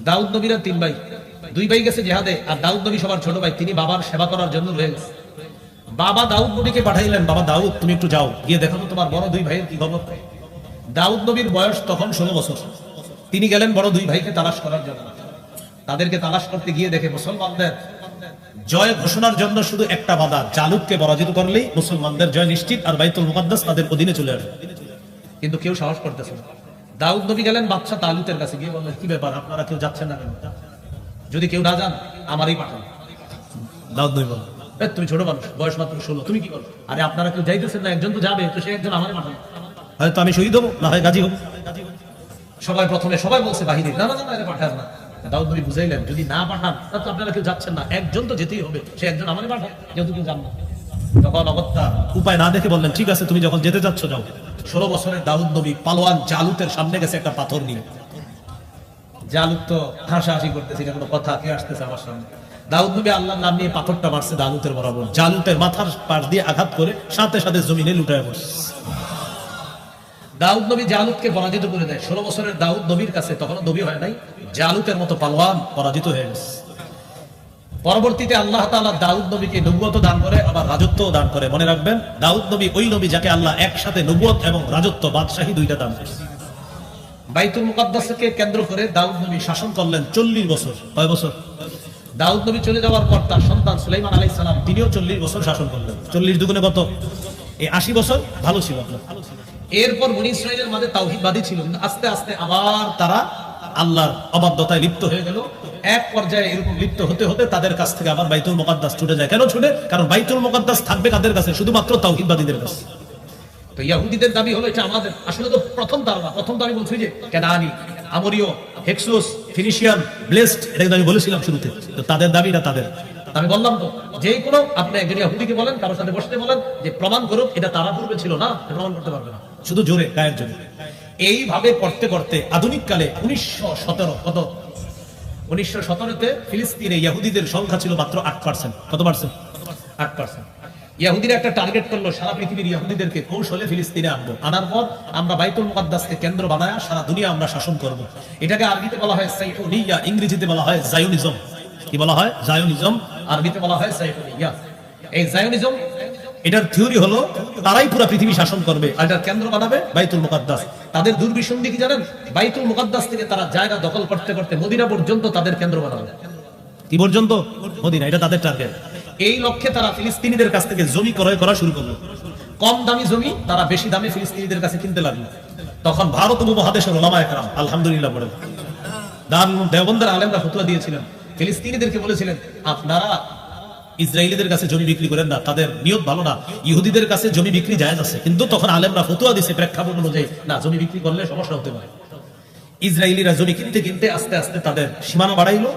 দাউদ নবীর 3 ভাই। 2 ভাই গেছে জিহাদে, আর দাউদ নবী সবার ছোট ভাই, তিনি বাবার সেবা করার জন্য রয়ে গেছে। বাবা দাউদ নবীকে পাঠাইলেন, বাবা দাউদ তুমি একটু যাও, গিয়ে দেখো তো তোমার বড় 2 ভাইয়ের কি খবর। দাউদ নবীর বয়স তখন 16 বছর। তিনি গেলেন বড় 2 ভাইকে তালাশ করার জন্য। তাদেরকে তালাশ করতে গিয়ে দেখে মুসলমানদের জয় ঘোষণার জন্য শুধু একটা বাধা, জালুতকে পরাজিত করলেই মুসলমানদের জয় নিশ্চিত, আর বাইতুল মুকাদ্দাস তাদের অধীনে চলে আসবে। কিন্তু কেউ সাহস করতেছে না। দাউদ নবী গেলেন বাদশা তালুতের কাছে, গিয়ে বললেন, কি ব্যাপার, আপনারা কেউ যাচ্ছেন না কেন? যদি কেউ না যান আমারই পাঠান। দাউদ নবী বললেন, তুমি ছোট মানুষ, বয়স মাত্র 16, তুমি কি করো? আরে আপনারা কেউ যাইতেছেন না, একজন তো যাবে, তো সে একজন আমারই পাঠান। হয়তো আমি শহীদ হবো, না হয় গাজী হবো। সবাই বলছে বাহিনী, না না না, এটা পাঠান না। দাউদ নবী বুঝাইলেন, যদি না পাঠান তাহলে তো আপনারা কেউ যাচ্ছেন না, একজন তো যেতেই হবে, সে একজন আমারই পাঠান, যেহেতু কেউ যান না। তখন অগত্যা উপায় না দেখে বললেন, ঠিক আছে, তুমি যখন যেতে যাচ্ছ যাও। 16 বছরের দাউদ নবী পালোয়ান জালুতের সামনে গেছে একটা পাথর নিয়ে। জালুত তো হাসাহাসি করতেছে, কোনো কথা, কে আসতেছে আমার সামনে। দাউদ নবী আল্লাহর নাম নিয়ে পাথরটা মারছে জালুতের বরাবর। জালুতের মাথার পাশ দিয়ে আঘাত করে সাথে সাথে জমিনে লুটায় পড়ছে। দাউদ নবী জালুতকে পরাজিত করে দেয়। 16 বছরের দাউদ নবীর কাছে, তখনও নবী হয় নাই, জালুতের মতো পালোয়ান পরাজিত হয়ে গেছে। পরবর্তীতে আল্লাহ তাআলা দাউদ নবীকে নবুয়ত দান করে, আবার রাজত্ব দান করে। মনে রাখবেন, দাউদ নবী ওই নবী যাকে আল্লাহ একসাথে নবুয়ত এবং রাজত্ব, বাদশাহী দুইটা দান করেছে। বাইতুল মুকাদ্দাসকে কেন্দ্র করে দাউদ নবী শাসন করলেন 40 বছর। কয় বছর? দাউদ নবী চলে যাওয়ার পর তার সন্তান সুলাইমান আলাইহিস সালাম, তিনিও 40 বছর শাসন করলেন। 40 দুগুণে কত? এই 80 বছর ভালো ছিল আপনার। এরপর বনী ইসরাইলের মাঝে তাওহীদবাদী ছিল, কিন্তু আস্তে আস্তে আবার তারা আল্লাহর অবাধ্যতায় লিপ্ত হয়ে গেল। এক পর্যায়ে এরকম লিপ্ত হতে হতে তাদের কাছ থেকে আবার বাইতুল মুকাদ্দাস ছুটে যায়। কেন ছুটে? কারণ বাইতুল মুকাদ্দাস থাকবে কাদের কাছে? শুধুমাত্র তাওহীদবাদীদের কাছে। তো ইহুদিদের দাবি হলো এটা আমাদের। আসলে তো প্রথম ধারণা, প্রথম দাবি বলছি যে কেনানি, আমরিয়, হেক্সোস, ফিনিশিয়ান, ব্লেসড, এটা কিন্তু আমি বলেছিলাম শুরুতে। তো তাদের দাবিটা তাদের, আমি বললাম তো যে কোনো আপনি একজন ইহুদিকে বলেন, কারোর সাথে বসতে বলেন যে প্রমাণ করুক এটা তারা পূর্বে ছিল না, প্রমাণ করতে পারবে না, শুধু জোরে গায়ের জন্য। এইভাবে করতে করতে আধুনিক কালে 1917 ফিলিস্তিনে ইহুদিদের সংখ্যা ছিল মাত্র 8%। কত পার্সেন্ট? 8%। ইহুদিরা একটা টার্গেট করলো, সারা পৃথিবীর ইহুদিদেরকে কৌশলে ফিলিস্তিনে আনবো, আনার পর আমরা বাইতুল মুকাদ্দাসকে কেন্দ্র বানায়া সারা দুনিয়া আমরা শাসন করব। এটাকে আরবিতে বলা হয় সাইফুনিয়া, ইংরেজিতে বলা হয় জায়োনিজম। কি বলা হয়? জায়োনিজম। আরবিতে বলা হয় সাইফুনিয়া। এই জায়োনিজম, এটার থিওরি হলো তারাই পুরো পৃথিবী শাসন করবে, আর এটার কেন্দ্র বানাবে বাইতুল মুকাদ্দাস। তাদের দুর্বিসন্ধি কি জানেন? বাইতুল মুকাদ্দাস থেকে তারা জায়গা দখল করতে করতে মদিনা পর্যন্ত তাদের কেন্দ্র বানাবে। কি পর্যন্ত? মদিনা। এটা তাদের টার্গেট। এই লক্ষ্যে তারা ফিলিস্তিনিদের কাছ থেকে জমি ক্রয় করা শুরু করলো। কম দামি জমি তারা বেশি দামে ফিলিস্তিনিদের কাছে কিনতে লাগলো। তখন ভারত উপমহাদেশের ওলামায়ে কেরাম, আলহামদুলিল্লাহ বলেন, দারুল দেওবন্দের আলেমরা ফতোয়া দিয়েছিলেন, ফিলিস্তিনিদেরকে বলেছিলেন আপনারা ইসরায়েলিদের কাছে জমি বিক্রি করেন না, তাদের নিয়ত ভালো না। ইহুদিদের কাছে জমি বিক্রি জায়েজ আছে, কিন্তু তখন আলেমরা ফতোয়া দিয়েছে প্রেক্ষাপট অনুযায়ী, না, জমি বিক্রি করলে সমস্যা হতে পারে। ইসরায়েলিরা জমি কিনতে কিনতে আস্তে আস্তে তাদের সীমানা বাড়াইলো।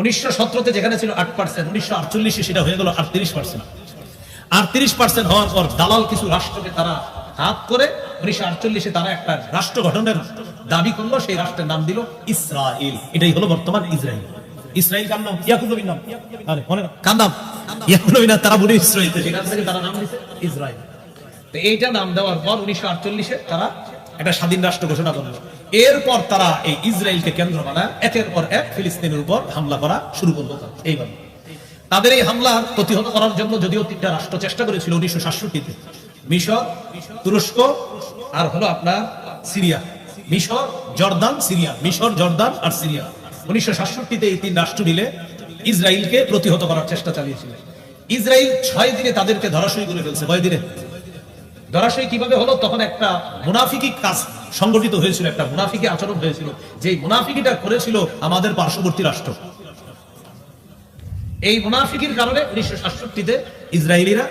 1917 যেখানে ছিল 8%, 1948 সেটা হয়ে গেল 38%। 38% হওয়ার পর দালাল কিছু রাষ্ট্রকে তারা হাত করে 1948 তারা একটা রাষ্ট্র গঠনের দাবি করলো। সেই রাষ্ট্রের নাম দিল ইসরায়েল। এটাই হলো বর্তমান ইসরায়েল। ইসরায়েল কার নাম? ইয়াকুব নবীর নাম। আরে মনে কার নাম? ইয়াকুব নবী না, তারা বলে ইসরায়েল, সেখান থেকে তারা নাম দিয়েছে ইসরায়েল। তো এইটা নাম দেওয়ার পর 1948 তারা একটা স্বাধীন রাষ্ট্র ঘোষণা করলো। এরপর তারা এই ইসরায়েলকে কেন্দ্র বানায় একের পর এক ফিলিস্তিনের উপর হামলা করা শুরু করলো। এইভাবে তাদের এই হামলার প্রতিহত করার জন্য যদিও 3টা রাষ্ট্র চেষ্টা করেছিল 1967-তে, মিশর, তুরস্ক আর হলো আপনার সিরিয়া। মিশর, জর্দান, সিরিয়া। মিশর, জর্দান আর সিরিয়া। 1967-তে এই 3 রাষ্ট্র মিলে ইসরায়েলকে প্রতিহত করার চেষ্টা চালিয়েছিল। ইসরায়েল 6 দিনে তাদেরকে ধরাশয়ী করে ফেলছে। কয় দিনে ধরাশয়ী? কিভাবে হলো? তখন একটা মুনাফিকি কাজ সংগঠিত হয়েছিল, একটা মুনাফিকি আচরণ হয়েছিল, যে মুনাফিকিটা করেছিল আমাদের পার্শ্ববর্তী রাষ্ট্র। এই মুনাফিকির কারণে 1967-তে ইসরায়েলিরা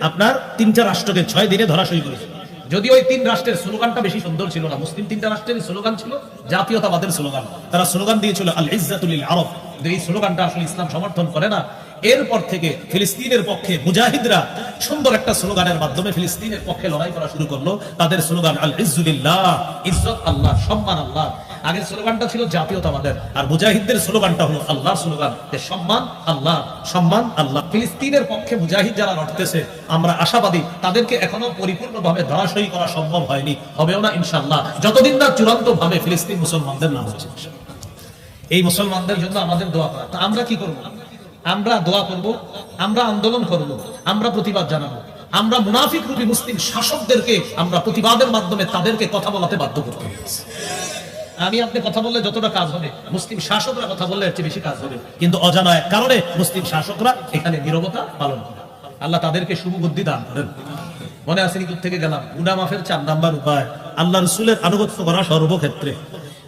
আপনার 3টা রাষ্ট্রকে 6 দিনে ধরাশয়ী করেছিল। যদি ওই 3 রাষ্ট্রের স্লোগানটা বেশি সুন্দর ছিল না, মুসলিম 3টা রাষ্ট্রের স্লোগান ছিল জাতীয়তাবাদের স্লোগান। তারা স্লোগান দিয়েছিল আল ইজ্জাতু লিল আরব। এই স্লোগানটা আসলে ইসলাম সমর্থন করে না। এরপর থেকে ফিলিস্তিনের পক্ষে মুজাহিদরা সুন্দর একটা স্লোগানের মাধ্যমে ফিলিস্তিনের পক্ষে লড়াই করা শুরু করলো। তাদের স্লোগান আল ইজ্জু লিল্লাহ, ইজ্জত আল্লাহ, সম্মান আল্লাহ। আগের স্লোগানটা ছিল জাতীয়তাবাদের, আর মুজাহিদদের স্লোগানটা হলো আল্লাহর স্লোগান, যে সম্মান আল্লাহ, সম্মান আল্লাহ। ফিলিস্তিনের পক্ষে মুজাহিদ যারা লড়তেছে, আমরা আশাবাদী তাদেরকে এখনো পরিপূর্ণভাবে ধরাশয়ী করা সম্ভব হয়নি, হবেও না ইনশাআল্লাহ, যতদিন না চূড়ান্ত ভাবে ফিলিস্তিন মুসলমানদের নাম হচ্ছে। এই মুসলমানদের জন্য আমাদের দোয়া করা। তা আমরা কি করব? আমরা দোয়া করব, আমরা আন্দোলন করব, আমরা প্রতিবাদ জানাবো। আমরা মুনাফিক রূপী মুসলিম শাসকদেরকে আমরা প্রতিবাদের মাধ্যমে তাদেরকে কথা বলাতে বাধ্য করতে হবে। আমি আপনি কথা বললে যতটা কাজ হবে, মুসলিম শাসকরা কথা বললে এর চেয়ে বেশি কাজ হবে। কিন্তু অজানা এক কারণে মুসলিম শাসকরা এখানে নীরবতা পালন করে। আল্লাহ তাদেরকে শুভবুদ্ধি দান করেন। মনে আছে নি থেকে গেলাম, গুনাহ মাফের 4 নাম্বার উপায় আল্লাহ রাসূলের আনুগত্য করা সর্বক্ষেত্রে।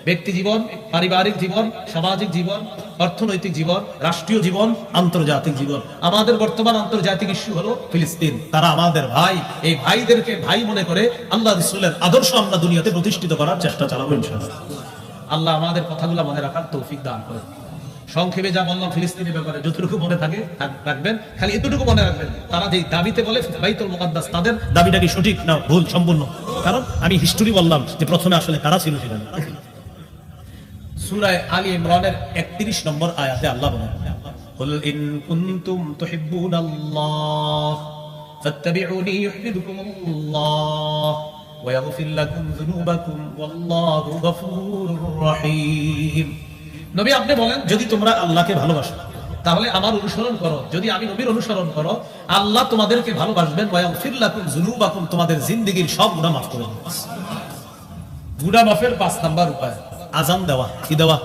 ব্যক্তি জীবন, পারিবারিক জীবন, সামাজিক জীবন, অর্থনৈতিক জীবন, রাষ্ট্রীয় জীবন, আন্তর্জাতিক জীবন। আমাদের বর্তমান আন্তর্জাতিক ইস্যু হলো ফিলিস্তিন। তারা আমাদের ভাই। এই ভাইদেরকে ভাই মনে করে আল্লাহ রাসূলের আদর্শ আমরা দুনিয়াতে প্রতিষ্ঠিত করার চেষ্টা চালাবো ইনশাআল্লাহ। আল্লাহ আমাদের কথাগুলো মনে রাখার তৌফিক দান করেন। সংক্ষেপে যা বললাম ফিলিস্তিনের ব্যাপারে, যতটুকু মনে থাকে রাখবেন। খালি এতটুকু মনে রাখবেন, তারা যে দাবিতে বলে বাইতুল মুকাদ্দাস, তাদের দাবিটা কি সঠিক না ভুল সম্পূর্ণ? কারণ আমি হিস্টোরি বললাম যে প্রথমে আসলে কারা ছিল সেখানে। সূরা আলী ইমরানের 31 নম্বর আয়াতে আল্লাহ বলেন, কুল ইন কুনতুম তুহিব্বুনাল্লাহ ফাত্তাবিউনি ইউহিব্বুকুমুল্লাহ ويغفر لكم ذنوبكم والله غفور رحيم নবী আপনি বলেন যদি তোমরা আল্লাহকে ভালোবাসো তাহলে আমার অনুসরণ করো, যদি আমি নবীর অনুসরণ করো আল্লাহ তোমাদেরকে ভালোবাসবেন, ওয়াগফির লাকুম যুনুবাকুম তোমাদের জিন্দেগীর সব গুনাহ মাফ করে দেবেন। গুনাহ মাফের 5 নাম্বার উপায় আজান দেওয়া। কি দেওয়া?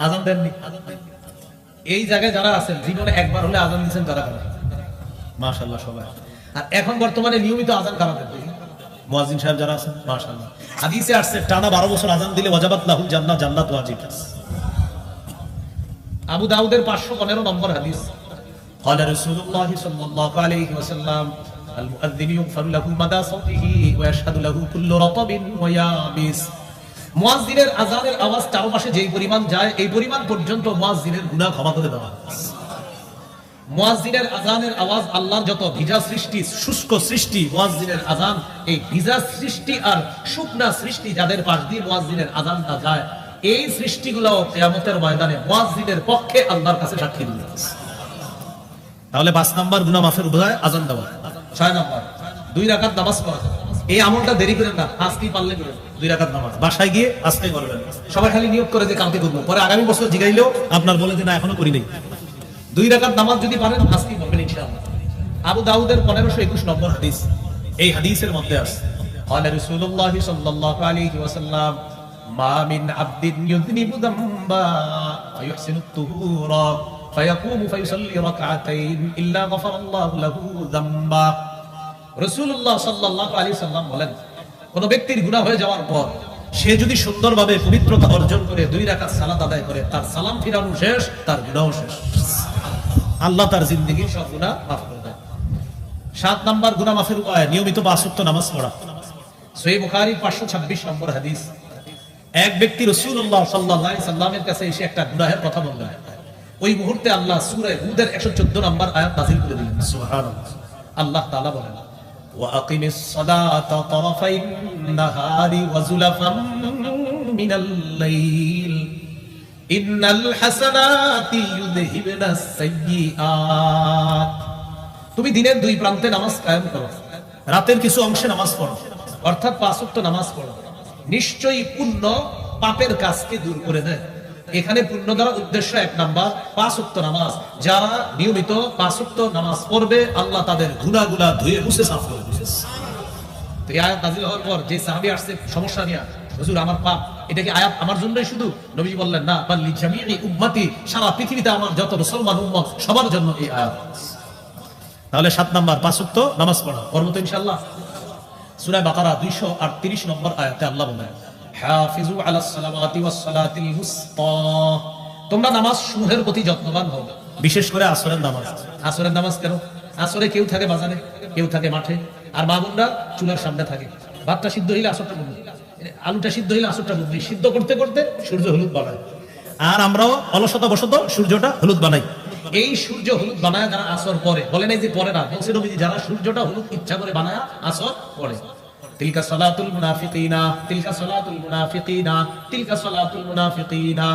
আজান দেননি? এই জায়গায় যারা আছেন জীবনে একবার হলে আজান দিয়েছেন তারা করেন? মাশাআল্লাহ সবাই। আর এখন বর্তমানে নিয়মিত আজান কারা দেন? মুয়াজ্জিন সাহেব যারা আছেন মাশাআল্লাহ। হাদিসে আসছে টানা 12 বছর আজান দিলে ওয়াজাবাত লাহুল জান্নাহ, জান্নাত ওয়াজিব। আবু দাউদের 515 নম্বর হাদিস, قال رسول الله صلى الله عليه وسلم المؤذن يغفر له مدى صوته ويشهد له كل رطب ويابس। মুয়াজ্জিনের আযানের আওয়াজ চারপাশে যেই পরিমাণ যায় এই পরিমাণ পর্যন্ত মুয়াজ্জিনের গুনাহ ক্ষমা করে দেওয়া হয়। মুয়াজ্জিনের আযানের আওয়াজ আল্লাহর যত ভিজা সৃষ্টি, শুষ্ক সৃষ্টি, মুয়াজ্জিনের আযান এই ভিজা সৃষ্টি আর শুকনা সৃষ্টি যাদের পাশ দিয়ে মুয়াজ্জিনের আযানটা যায় এই সৃষ্টিগুলো কিয়ামতের ময়দানে মুয়াজ্জিনের পক্ষে আল্লাহর কাছে সাক্ষী দিবে। তাহলে 5 নাম্বার গুনাহ মাফের উপায় আজান দেওয়া। 6 নাম্বার 2 রাকাত নামাজ পড়া। এই আমলটা দেরি করেন না, আজকেই পারলে করেন 2 রাকাত নামাজ বাসায় গিয়ে আজকে করবেন। সবাই খালি নিয়ত করে যে কালকে করব, পরে আগামী বছর জিগাইলেও আপনার বলে যে না এখনো করি নাই। 2 রাকাত নামাজ যদি পারেন আজকেই পড়বেন ইনশাআল্লাহ। আবু দাউদের 1521 নম্বর হাদিস, এই হাদিসের মধ্যে আছে قال رسول الله صلى الله عليه وسلم ما من عبد يذنب ذنبا فيحسن الطهور فيقوم فيصلي ركعتين إلا غفر الله له ذنبا। রাসূলুল্লাহ সাল্লাল্লাহু আলাইহি সাল্লাম বলেন কোন ব্যক্তির গুনাহ হয়ে যাওয়ার পর সে যদি সুন্দরভাবে পবিত্রতা অর্জন করে 2 রাকাত সালাত আদায় করে তার সালাম ফিরানো শেষ, তার গুনাহ শেষ, আল্লাহ তার জিন্দেগীর সব গুনাহ মাফ করে দেন। 7 নাম্বার গুনাহ মাফের উপায় নিয়মিত 5 ওয়াক্ত নামাজ পড়া। সহিহ বুখারী 526 নম্বর হাদিস, এক ব্যক্তি রাসূলুল্লাহ সাল্লাল্লাহু আলাইহি সাল্লামের কাছে এসে একটা গুনাহের কথা বললেন। ওই মুহূর্তে আল্লাহ সূরা হুদের 114 নম্বর আয়াত নাযিল করে দিলেন। সুবহানাল্লাহ। আল্লাহ তাআলা বলেন وَأَقِمِ الصَّلَاةَ طَرَفَيِ النَّهَارِ وَزُلَفًا مِنَ اللَّيْلِ إِنَّ الْحَسَنَاتِ يُذْهِبْنَ السَّيِّئَاتِ। তুমি দিনের 2 প্রান্তে নামাজ কায়েম করো, রাতের কিছু অংশে নামাজ পড়ো, অর্থাৎ 5 ওয়াক্ত নামাজ পড়ো, নিশ্চয়ই পুণ্য পাপের কাজকে দূর করে দেয়। এখানে পুণ্য দ্বারা উদ্দেশ্য 1 নাম্বার 5 ওয়াক্ত নামাজ। যারা নিয়মিত 5 ওয়াক্ত নামাজ পড়বে আল্লাহ তাদের গুনাহগুলো ধুয়ে মুছে সাফ করে দিবেন। তো এই আয়াত নাযিল হওয়ার পর যে সাহাবী আসছে সমস্যা নিয়ে, হুজুর আমার পাপ, এটা কি আয়াত আমার জন্যই শুধু? নবীজি বললেন না, বাল লিজামিই উম্মতি, সারা পৃথিবীতে আমার যত মুসলমান উম্মত সবার জন্য এই আয়াত। তাহলে 7 নাম্বার 5 ওয়াক্ত নামাজ পড়া। পড়ব তো ইনশাআল্লাহ। সূরা বাকারা 238 নম্বর আয়াতে আল্লাহ বলেন হাফিজু আলাস সালাওয়াতি ওয়াস সালাতিল উসতা, তোমরা নামাজ সমূহের প্রতি যত্নবান হও, বিশেষ করে আসরের নামাজ। আসরের নামাজ কেন? আসরে কেউ থাকে বাজারে, কেউ থাকে মাঠে, আর মা বোনরা চুলার সামনে থাকে। ভাতটা সিদ্ধ হইলে আসরটা বলবে, আলুটা সিদ্ধ হইলে আসরটা বলবে, সিদ্ধ করতে করতে সূর্য হলুদ বানায়। আর আমরাও অলসতা বশত সূর্যটা হলুদ বানাই। এই সূর্য হলুদ বানায় যারা আসর পরে, বলে নাই যে পরে না, বলছে নবীজি যারা সূর্যটা হলুদ ইচ্ছা করে বানায় আসর পরে। তিলকা সালাতুল মুনাফিকিনা, তিলকা সালাতুল মুনাফিকিনা, তিলকা সালাতুল মুনাফিকিনা।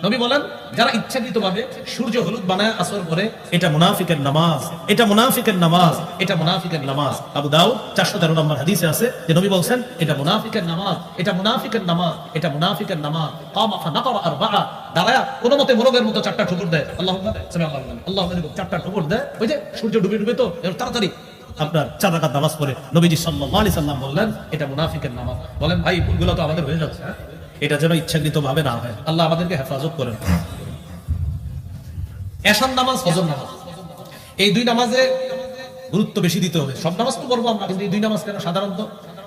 নবী বলেন যারা ইচ্ছাকৃতভাবে সূর্য হলুদ বানায় আসর পরে, এটা মুনাফিকের নামাজ, এটা মুনাফিকের নামাজ, এটা মুনাফিকের নামাজ। আবু দাউদ 413 নম্বর হাদিসে আছে যে নবী বলেন এটা মুনাফিকের নামাজ, এটা মুনাফিকের নামাজ, এটা মুনাফিকের নামাজ। কামা ফানাকারা আরবাআ, দাঁড়ায়া কোনো মতে মোরগের মতো 4টা ঠুকুর দেয়, আল্লাহুম্মা সামিআল্লাহু লিমান, আল্লাহুম্মা 4টা ঠুকুর দেয়। ওই যে সূর্য ডুবে ডুবে তো তাড়াতাড়ি আপনার 4 রাকাত নামাজ পড়ে নবীজি সাল্লাল্লাহু আলাইহি সাল্লাম বললেন এটা মুনাফিকের নামাজ। বলেন ভাই ভুলগুলো তো আমাদের হয়ে যাচ্ছে, এটা যেন ইচ্ছাকৃতভাবে না হয়। আল্লাহ আমাদেরকে হেফাজত করেন। এশার নামাজ, ফজর নামাজ, এই 2 নামাজে গুরুত্ব বেশি দিতে হবে। সব নামাজ তো পড়বো আমরা, কিন্তু এই 2 নামাজ কেন? সাধারণত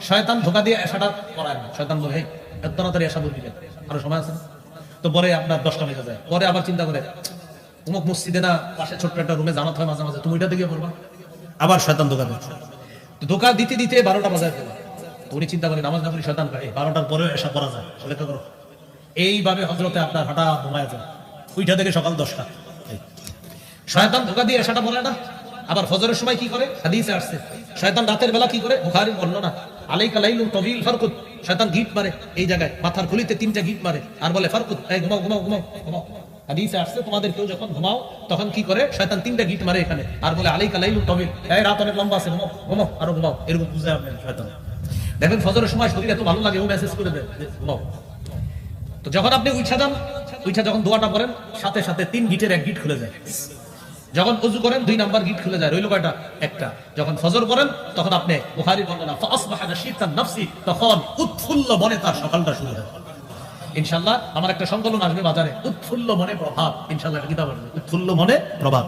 শয়তান ধোঁকা দিয়ে এশাটা পড়ায় না। শয়তান বলে এই এত তাড়াতাড়ি এশা বলবি না, আরো সময় আছে না? তো পরে আপনার 10টা বেজে যায়, পরে আবার চিন্তা করে অমুক মসজিদে না পাশে ছোট্ট একটা রুমে জামাত হয় মাঝে মাঝে, তুমি ওইটাতে গিয়ে পড়বা। আবার শয়তান ধোঁকা দেয়, তো ধোঁকা দিতে দিতে 12টা বাজায় ফেলা। উনি চিন্তা করেন নামাজ না পড়ি শয়তান পায়, 12টার পরেও এশা করা যায়, লেখা করো। এইভাবে হযরতে আপনার হঠাৎ ঘুমায় যায়, ওইটা থেকে সকাল 10টা। শয়তান ধোঁকা দিয়ে এশাটা বলে না। আবার ফজরের সময় কি করে? হাদিসে আসছে শয়তান রাতের বেলা কি করে, বুখারীর বর্ণনা, আলাইকা লাইলুন তাওয়িল ফারকুত, শয়তান গিট মারে এই জায়গায় মাথার খুলিতে 3টা গিট মারে আর বলে ফারকুত, এই ঘুমাও ঘুমাও ঘুমাও ঘুমাও। হাদিসে আসছে তোমাদের কেউ যখন ঘুমাও তখন কি করে, শয়তান 3টা গিট মারে এখানে আর বলে আলাইকা লাইলুন তাওয়িল, এই রাত অনেক লম্বা আছে, ঘুমাও ঘুমাও আরো ঘুমাও, এরকম বুঝায় আপনি শয়তান। দেখবেন ফজরের সময় শরীর এত ভালো লাগে, ও মেসেজ করে দেয় যে, "বাও।" তো যখন আপনি উঠা যান, উঠা যখন দোয়াটা করেন, সাথে সাথে 3 গিটের 1 গিট খুলে যায়। যখন ওযু করেন 2 নাম্বার গিট খুলে যায়, রইল কয়টা? একটা। যখন ফজর করেন তখন আপনি বুখারী বর্ণনা ফাসবাহা নাশীতান নাফসি, তখন উৎফুল্ল মনে তার সকালটা শুরু হয়। ইনশাআল্লাহ আমার একটা সংকলন আসবে বাজারে, উৎফুল্ল মনে প্রভাব, ইনশাআল্লাহ একটা কিতাব আসবে, উৎফুল্ল মনে প্রভাব।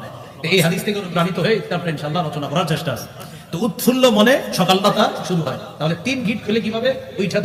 এই হাদিস থেকে অনুপ্রাণিত হয়ে তারপরে ইনশাআল্লাহ রচনা করার চেষ্টা আছে। তো উৎফুল্ল মনে সকালটা তার শুরু হয়। তাহলে 3 গিট খুলে কিভাবে? ওইটা